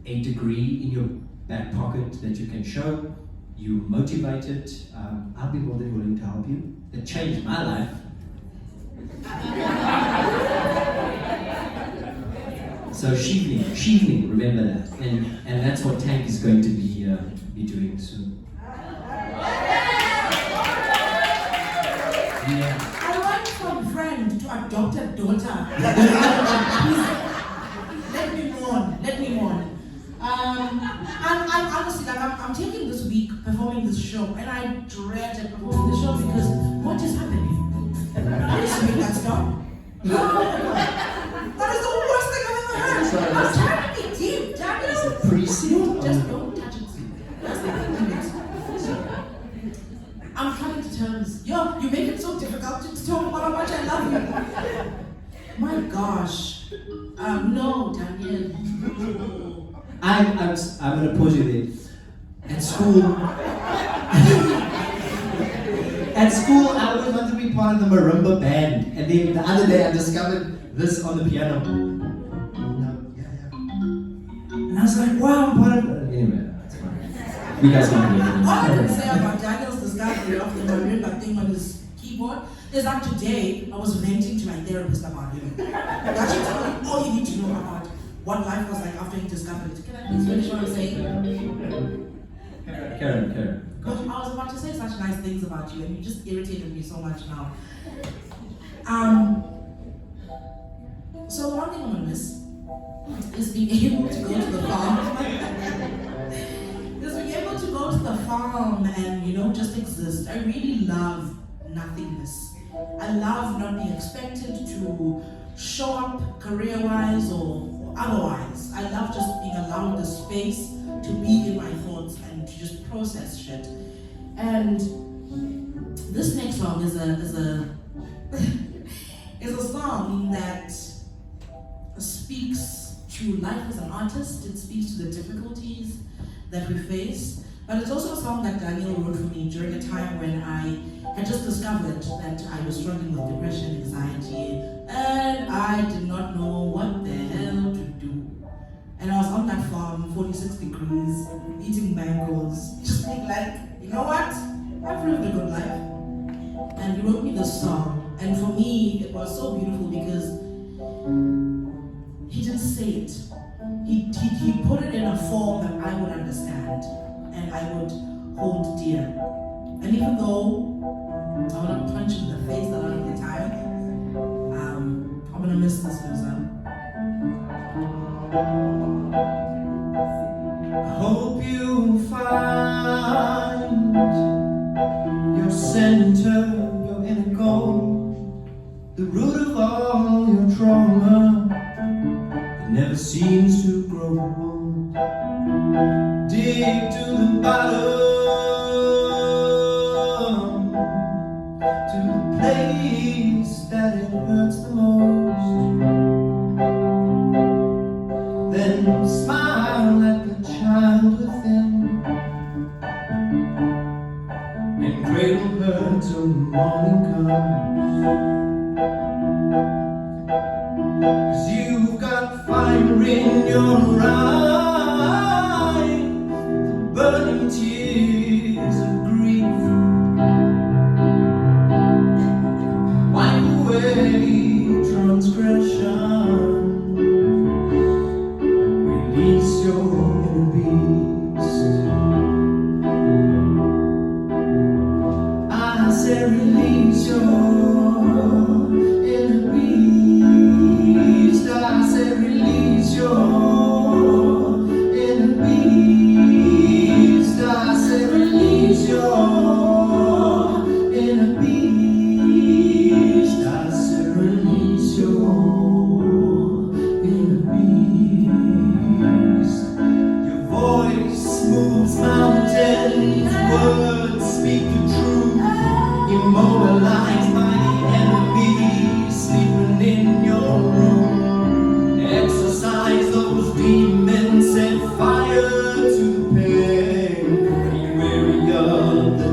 a degree in your back pocket that you can show, you motivated, I'll be more than willing to help you. It changed my life. So Shivni, remember that, and that's what Tank is going to be doing soon. Yeah. I went from friend to adopted daughter. Let me mourn. I'm honestly, like, I'm taking this week performing this show, and I dreaded performing the show because what is happening? Please make that stop. No, that is the worst thing I've ever heard. I was trying to be deep, damn it. It's a preset. Just don't touch it. That's the thing. terms. Yo, you make it so difficult to talk about how much I love you. My gosh. No, Daniel. I'm gonna pause you there. At school, I always wanted to be part of the marimba band, and then the other day I discovered this on the piano. And I was like, wow, I'm part of it. Anyway, that's fine. You guys want to All I can say about Daniel's discovery of the marimba thing on his keyboard is that today I was venting to my therapist about him. She told me all you need to know about what life was like after he discovered it. Can I please finish what I'm saying? Karen. Gosh, I was about to say such nice things about you, and you just irritated me so much now. So one thing I'm gonna miss is being able to go to the farm. Is being able to go to the farm and just exist. I really love nothingness. I love not being expected to show up career-wise or otherwise. I love just being allowed the space to be in my thoughts and to just process shit. And this next song is a song that speaks to life as an artist. It speaks to the difficulties that we face. But it's also a song that Daniel wrote for me during a time when I had just discovered that I was struggling with depression, anxiety, and I did not know what the hell to do. And I was on that farm, 46 degrees, eating mangoes, just being like, you know what? I've lived a good life. And he wrote me this song. And for me, it was so beautiful because he didn't say it. He put it in a form that I would understand and I would hold dear. And even though I want to punch him in the face a lot of the time, I'm going to miss this loser. I hope you find your center, your inner goal, the root of all your trauma. It never seems to grow old. Dig to the bottom, to the place that it hurts the most. Then smile at the child within and cradle her till the morning comes. 'Cause you've got fire in your eyes, the burning tears of grief. Wipe away transgression, release your inner beast. I said release your inner beast. I said release your inner beast. I said release your inner beast. I said release your inner beast. Your voice moves mountains, words speak the truth, immortalized by the enemy sleeping in your room. Exorcise those demons, set fire to the pain. Be weary of the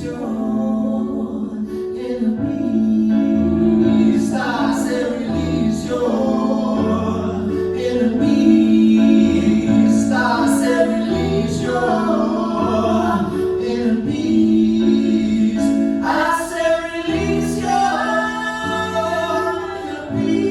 your enemies. I said release your enemies. I said release your enemies. I said release your enemies.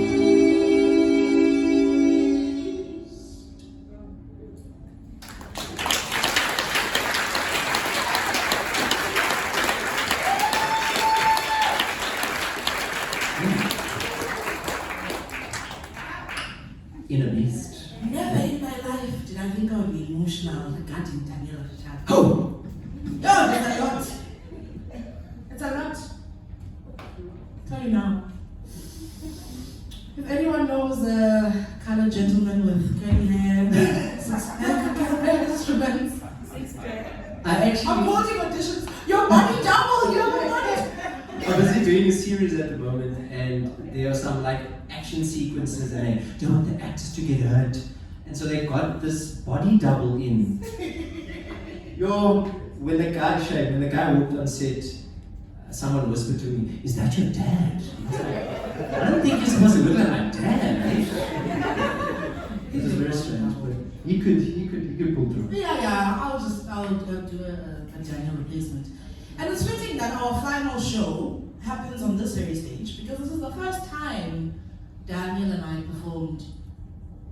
Inner beast. Never in my life did I think I would be emotional regarding Daniel as a child. Oh! No, it's a lot. It's a lot. Tell you now. If anyone knows a colored gentleman with curly hair, instruments, I I'm actually holding auditions. Your body double, you know what? I'm busy doing a series at the moment, and there are some like action sequences, and they don't want the actors to get hurt, and so they got this body double in. When the guy walked on set, someone whispered to me, "Is that your dad?" I was like, I don't think you're supposed to look like my dad, right? It was very strange, but he could pull through. Yeah, I'll do a Daniel replacement. And it's fitting that our final show happens on this very stage because this is the first time Daniel and I performed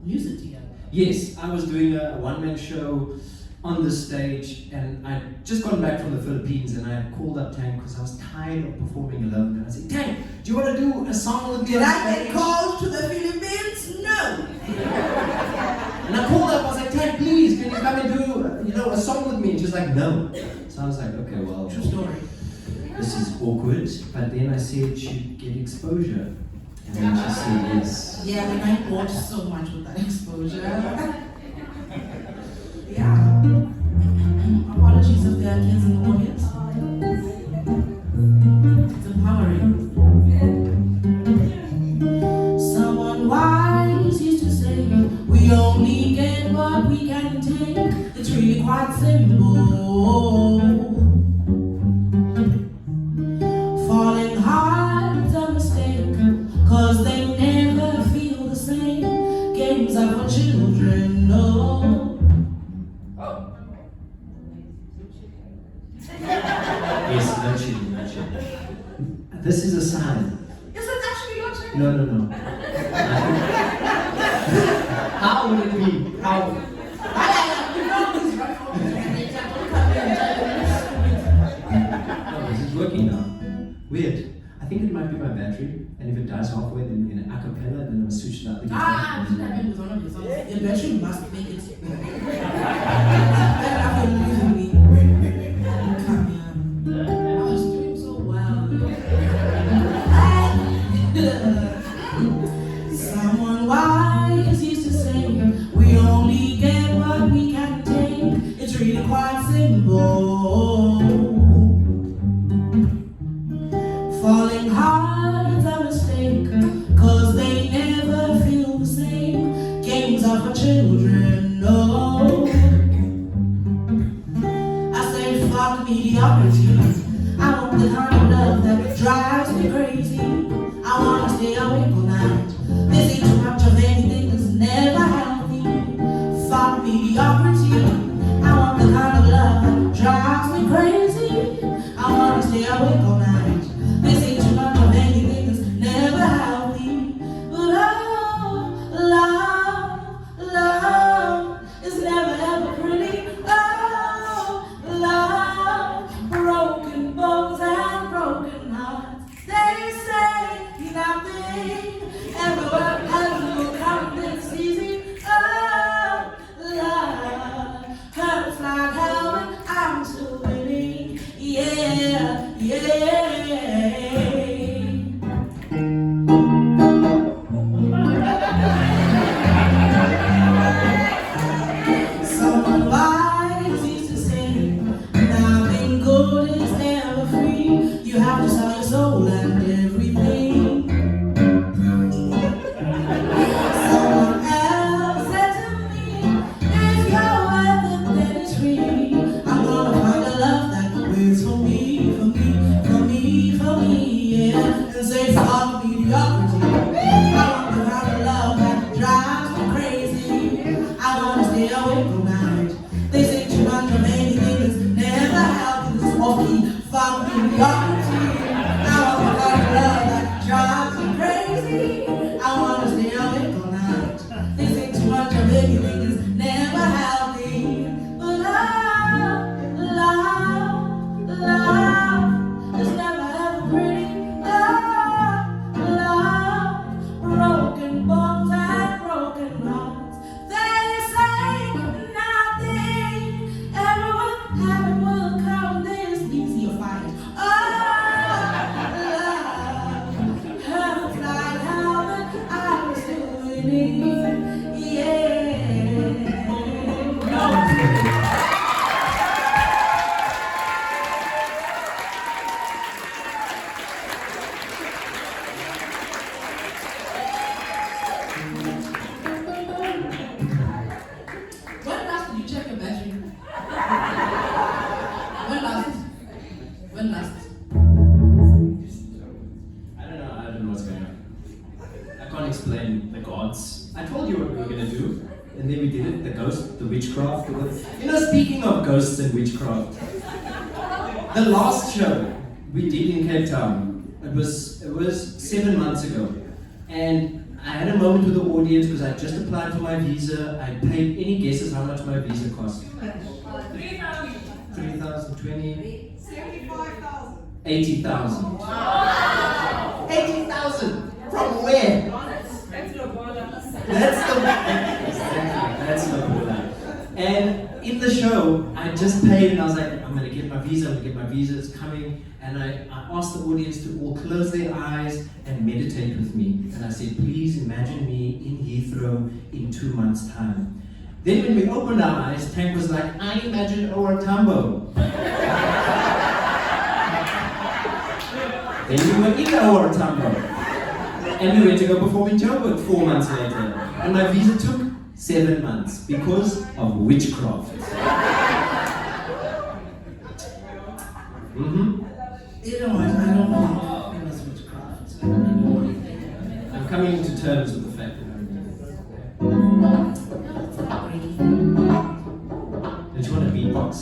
music together. Yes, I was doing a one-man show on this stage, and I'd just gotten back from the Philippines, and I had called up Tank because I was tired of performing alone. And I said, Tank, do you want to do a song with me Did on I stage? get called to the Philippines? No! And I called up, I was like, Tank, please, can you come and do a song with me? And she's like, no. So I was like, okay, well, True story. this is awkward. But then I said she'd get exposure. And then she said yes. Yeah, and I bought so much with that exposure. Yeah. Apologies if there are kids in the audience. It's empowering. Someone wise used to say, we only get what we can take. It's really quite simple. Falling hard's a mistake, 'cause they never feel the same. Games are for children, no. Yes, no cheating, no cheating. This is a sign. Is it actually not children? No. How would it be? How? No, this is working now. Weird. I think it might be my battery, and if it dies halfway, then we're gonna acapella, then I'm gonna switch it up again. With one of your songs. Your battery must make it. Better after losing me. Come here. I was doing so well. Someone wise used to say, we only get what we can take. It's really quite simple. Falling hard's a mistake, 'cause they never feel the same. Games are for children, no. I say fuck mediocrity. I want the kind of love that drives me crazy. I wanna stay awake all night. This ain't too much of anything that's never healthy. Fuck mediocrity. I want the kind of love that drives me crazy. I wanna stay awake all night. This ain't too much of anything that's never healthy. But love is never ever pretty. Love, broken bones and broken hearts. They say nothing ever will come this easy. Love hurts like hell, and I'm still winning. Yeah. Someone wise used to say, nothing good is ever free. You have to sell your soul and everything. Someone else said to me, if you're worth it, then it's free. I'm gonna find a love that waits for me funky, funky, funky. I want the kind of love that drives me crazy. I wanna stay awake all night. They say too much of anything is never healthy. But love, love, love is never ever pretty. Love, love, broken bones and broken hearts. They say nothing ever will happen will come this easy a fight. Oh, love, heaven's like heaven, I was still winning. Yeah. No. When last did you check your battery? When last? When last? I don't know what's going on. I can't explain the gods. I told you what we were gonna do, and then we did it. The ghost, the witchcraft. Speaking of ghosts and witchcraft, the last show we did in Cape Town, it was 7 months ago, and I had a moment with the audience because I just applied for my visa. I paid, any guesses how much my visa cost? 3,000, 20, 75,000. 80,000. Wow! 80,000! From where? That's the border. And in the show, I just paid and I was like, I'm gonna get my visa, it's coming. And I asked the audience to all close their eyes and meditate with me. And I said, please imagine me in Heathrow in 2 months' time. Then when we opened our eyes, Tank was like, I imagine Ower Tambo. Then we were in Ower Tambo. And we went to go perform in Joburg 4 months later. And my visa took 7 months because of witchcraft. You know, I don't know it was witchcraft. I'm coming to terms with the fact that Don't you want a beatbox?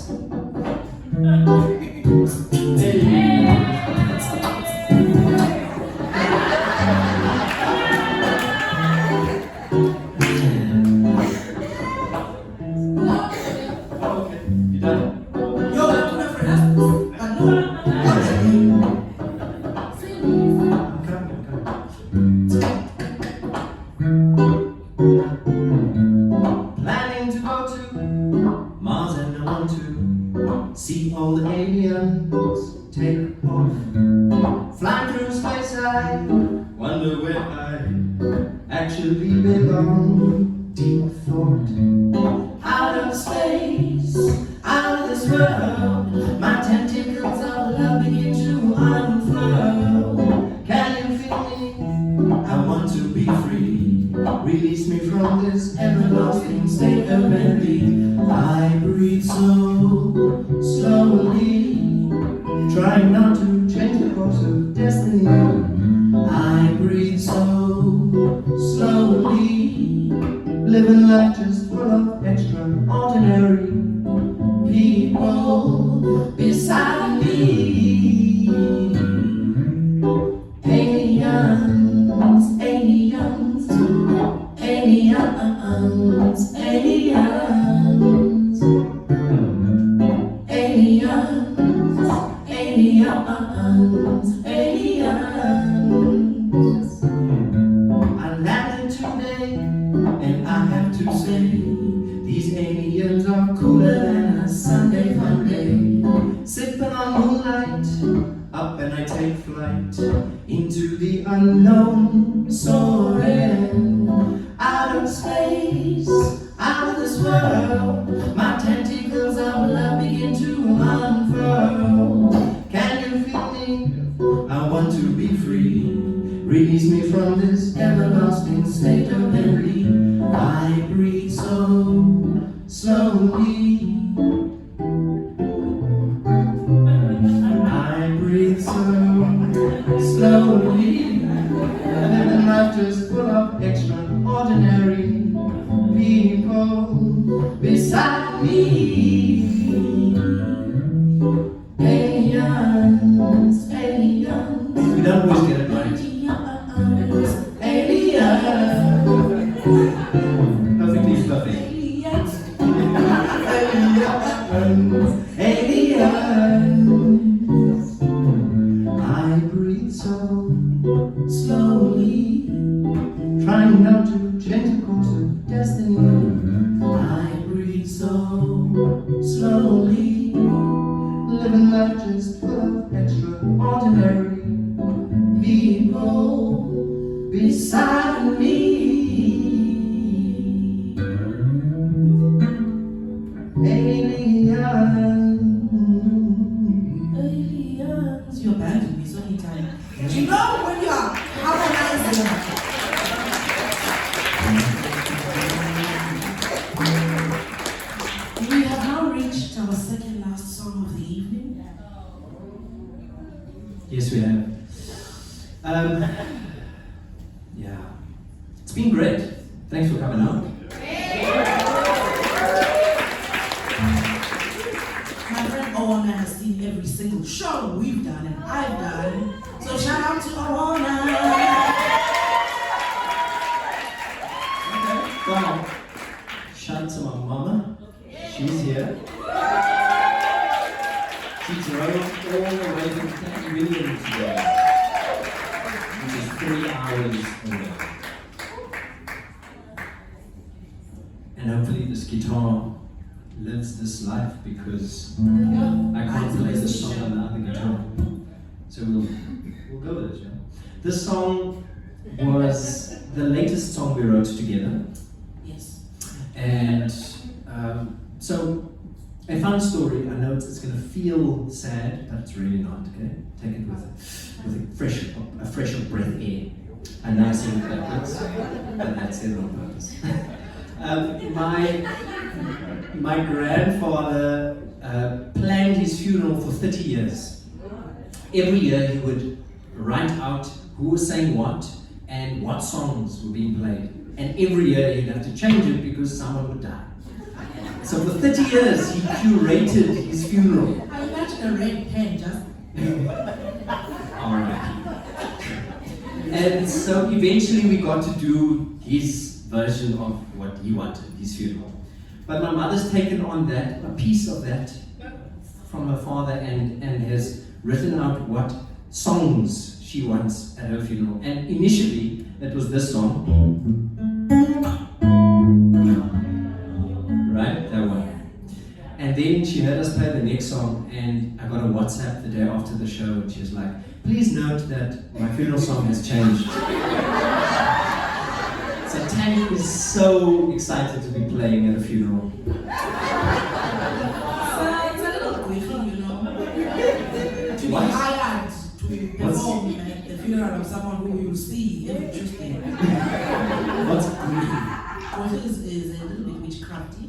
Planning to go to Mars and I want to see all the aliens take off. Flying through space, I wonder where I actually belong. Deep thought, out of space, out of this world. My tentacles of love begin to unfurl. Can you feel me? I want to be free. Release me from this everlasting state of melody. I breathe so slowly, trying not to change the course of destiny. I breathe so slowly, living life just full of extraordinary people beside me. Aliens, aliens, aliens, aliens, aliens, aliens, aliens. I landed today, and I have to say, these aliens are cooler than a Sunday fun day. Sipping on moonlight, up and I take flight into the unknown, soaring out of space, out of this world. My tentacles of love begin to unfurl. Can you feel me? I want to be free. Release me from this everlasting state of melody. I breathe so slowly. I breathe so slowly. Living life just full of extraordinary people beside me. Hey. aliens, aliens. We don't always get it right. Aliens, Perfectly perfect. aliens, aliens. I breathe so slowly, trying not to change the course of destiny. I breathe so slowly, living life just full of extraordinary people beside me. Aliens. You abandoned me so many times. You know when you are harmonizing. We have now reached our second last song of the evening. Yes, we have. Yeah. It's been great. Thanks for coming out. My friend Owana has seen every single show we've done and I've done. So shout out to Owana. Well, shout out to my mama. She's here. She drove all the way from Tankiso today, which is 3 hours away. And hopefully this guitar lives this life because I can't play this song on the other guitar. So we'll go with it, yeah? This song was the latest song we wrote together. Yes. And so, a fun story. I know it's going to feel sad, but it's really not. Okay, take it with a fresh of breath air. I know I said it backwards, but that's it on purpose. My grandfather planned his funeral for 30 years. Every year he would write out who was saying what and what songs were being played. And every year he'd have to change it because someone would die. So for 30 years he curated his funeral. I imagine a red pen just. R.I.P. And so eventually we got to do his version of what he wanted, his funeral. But my mother's taken on that, a piece of that from her father and has written out what songs she wants at her funeral. And initially it was this song. Right? That one. And then she heard us play the next song and I got a WhatsApp the day after the show and she was like, please note that my funeral song has changed. So Tank is so excited to be playing at a funeral. It's a little quirky, you know. To be What? hired to perform at the funeral of someone who you see every Tuesday. What's quirky? Quirky is a little bit witchcrafty.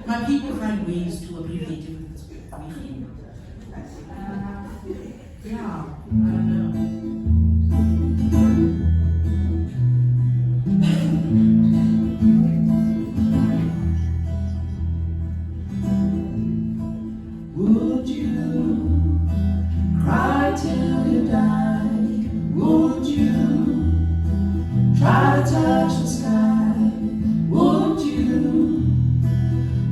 My people find ways to abbreviate it with quirky. Yeah, I don't know. Would you cry till you die? Would you try to touch the sky? Would you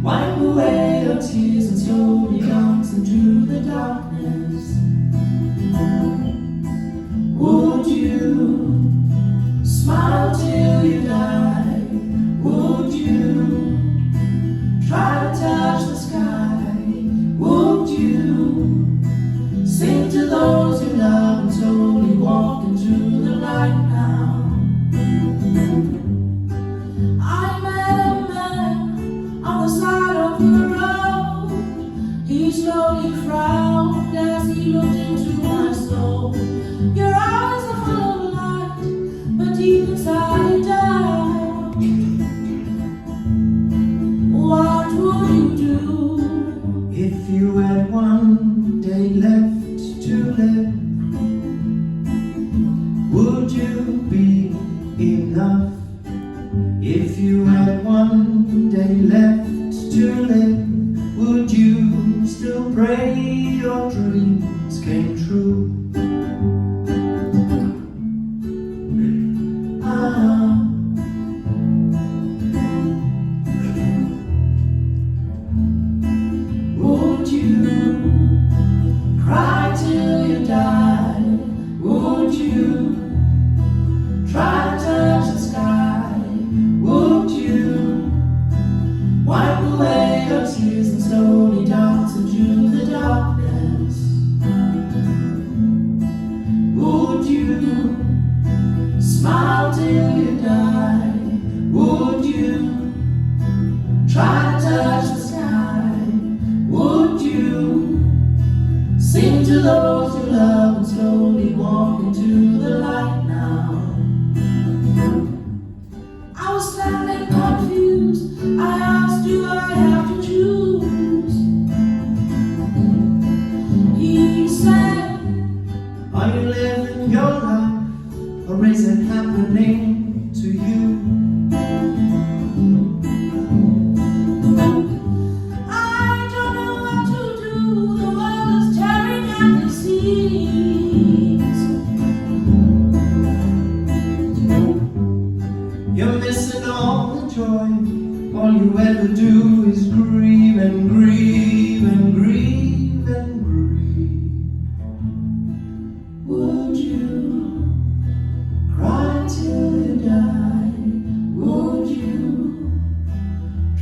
wipe away your tears and slowly dance into the darkness? Would you smile till you die? Would you try to touch the sky? Would you sing to those you love and slowly walk into the light now? I met a man on the side of the road. He slowly frowned as he looked into my soul. Your eyes are full of light, but deep inside you're dark. What would you do if you had one day left to live? Would you be enough if you had one day left to live? Would you still pray your dreams came true. Would you cry till you die? Would you try to touch the sky? Would you wipe away your tears and slowly dance into the darkness? Would you smile till you die? Would you try to touch the sky? Would you sing to those you love and slowly walk into the light now? I was standing confused. I asked, do I have to choose? He said, Are you living your life, or is it happening to you? I don't know what to do. The world is tearing at the seams. You're missing all the joy. All you ever do is grieve and grieve and grieve and grieve. Would you cry till you die? Would you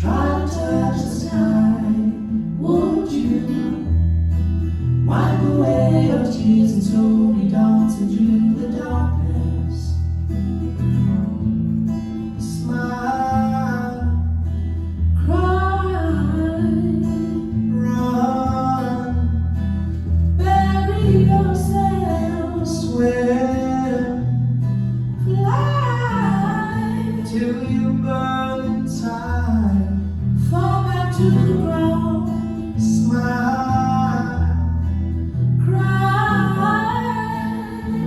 try to touch the sky? Would you wipe away your tears and slowly dance into the darkness? Smile, Cry, run, bury yourself, swim, fly, till you burn inside. fall back to the ground, Smile, cry,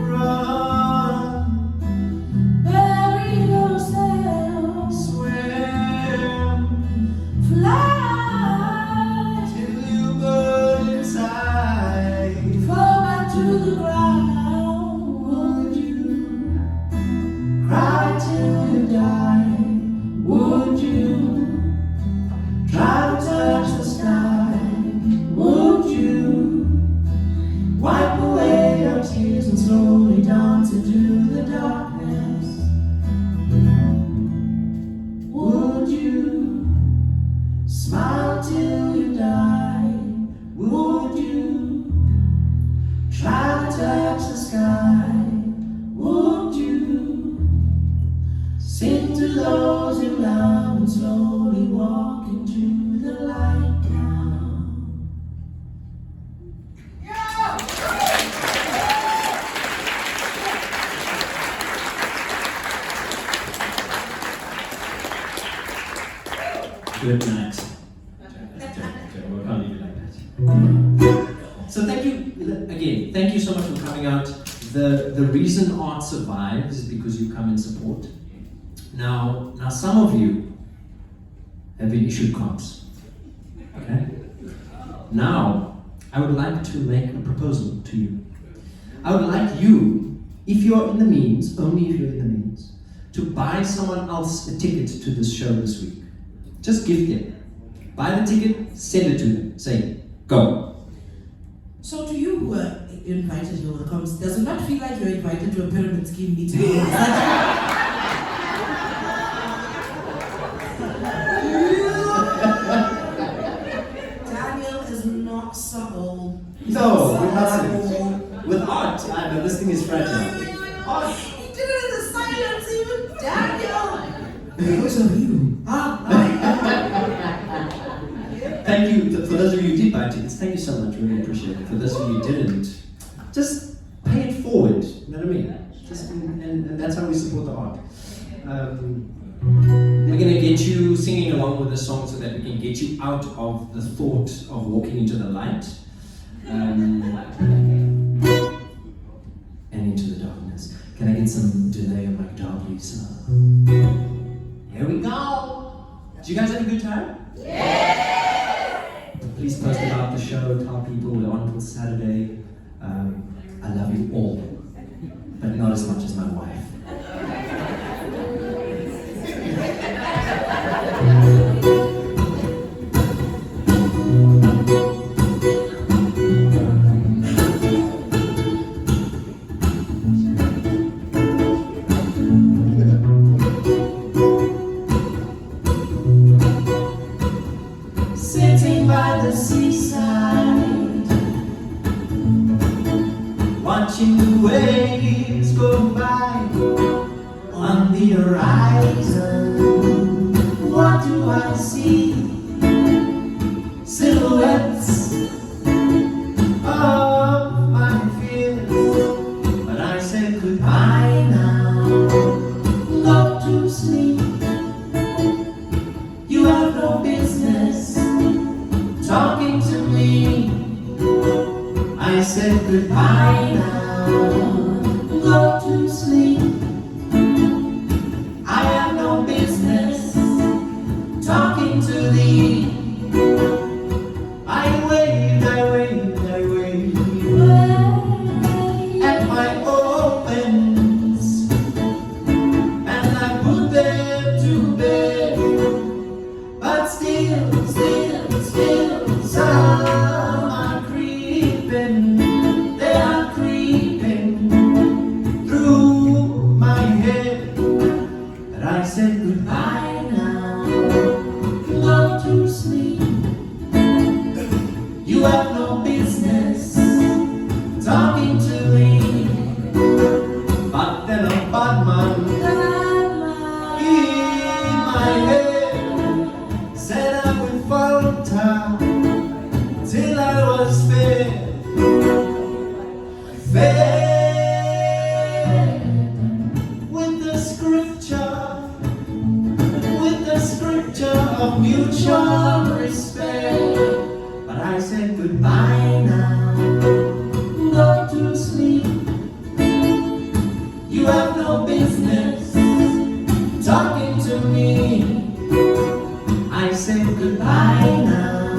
run, bury yourself, swim, fly, till you burn inside. fall back to the ground. Would you cry till you die? Would you try to touch the sky? Would you wipe away your tears and slowly dance into the darkness? Would you smile till you die? Would you try to touch the sky? Would you sing to those you love and slowly walk into the light now? Good night. We can't leave it like that. So thank you again. Thank you so much for coming out. The reason art survives is because you come in support. Now some of you have been issued comps. Okay. Now I would like to make a proposal to you. I would like you, if you're in the means, only if you're in the means, to buy someone else a ticket to this show this week. Just gift them. Buy the ticket, send it to them. Say, go. So to you who are invited here with the comments, does it not feel like you're invited to a pyramid scheme meeting? Daniel is not subtle. No, we're not. With art, I know this thing is fragile. Art. He did it in the silence, even Daniel. Because of you. Thank you, for those of you who did buy tickets, thank you so much, really appreciate it. For those of you who didn't, just pay it forward, you know what I mean? And that's how we support the art. We're going to get you singing along with the song so that we can get you out of the thought of walking into the light and into the darkness. Can I get some delay on my guitar, please? Here we go! Did you guys have a good time? Yeah! Please post about the show, tell people we're on till Saturday. I love you all, but not as much as my wife. Sitting by the seaside, watching the waves go by on the horizon. What do I see? Silhouettes of my fears, but I said goodbye now. Go to sleep. You have no business talking to me. I said goodbye now. Go to sleep. I have no business talking to thee. I waved at my opens, and I put them to bed. But still, some are creeping. They are creeping through my head. But I said goodbye now. Go to sleep. You have no business talking to me. But then a badman in my head said I would falter till I was fed with the scripture of mutual respect. But I said goodbye now. Go to sleep. You have no business talking to me. I said goodbye now.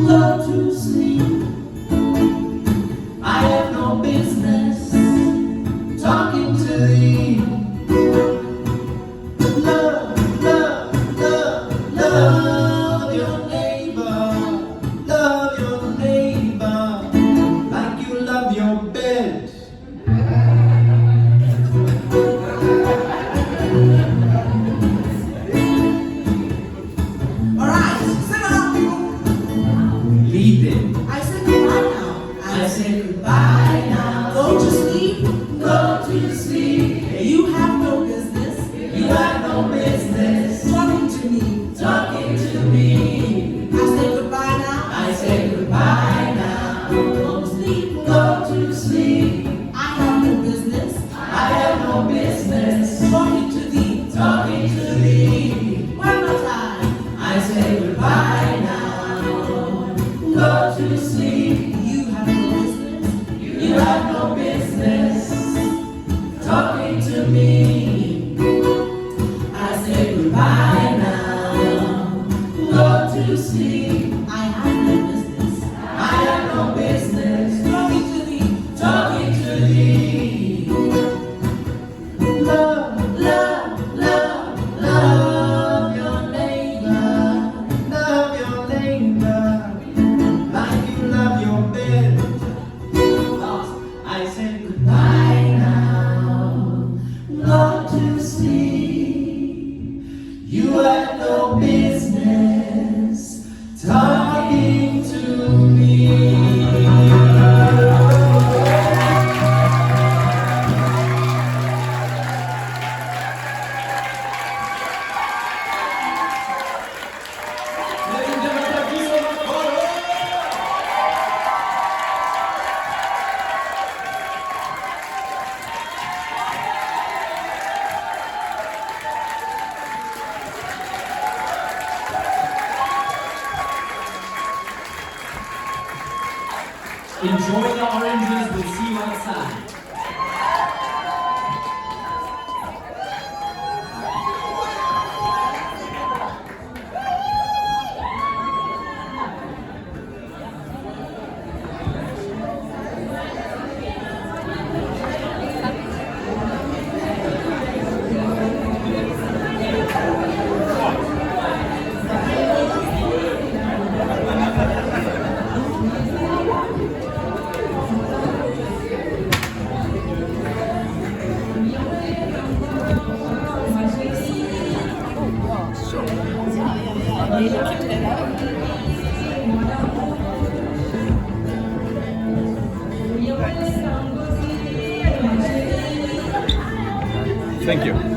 Go to sleep. I have no business talking to thee. Love your neighbor. Love your neighbor like you love your bed. Alright, sing along, people. Lead them. I said goodbye now. I said goodbye now. Go to sleep. Go to sleep. You have no business. You have no business talking to me. Talking to me. I said goodbye now. I said goodbye now. Go to sleep. Go to sleep. I have no business. I have no business talking to thee. Talking to thee. One more time. I say goodbye now. Go to sleep. You have no business. You have no business talking to me. I say goodbye now. Go to sleep. I have no business. I have no business talking to thee. Talking to thee. Love, love, love, love your neighbor. Love your neighbor like you love your bed. I said goodbye now. Go to sleep. You have no business talking to me. Enjoy the oranges. We'll see you outside. Thank you.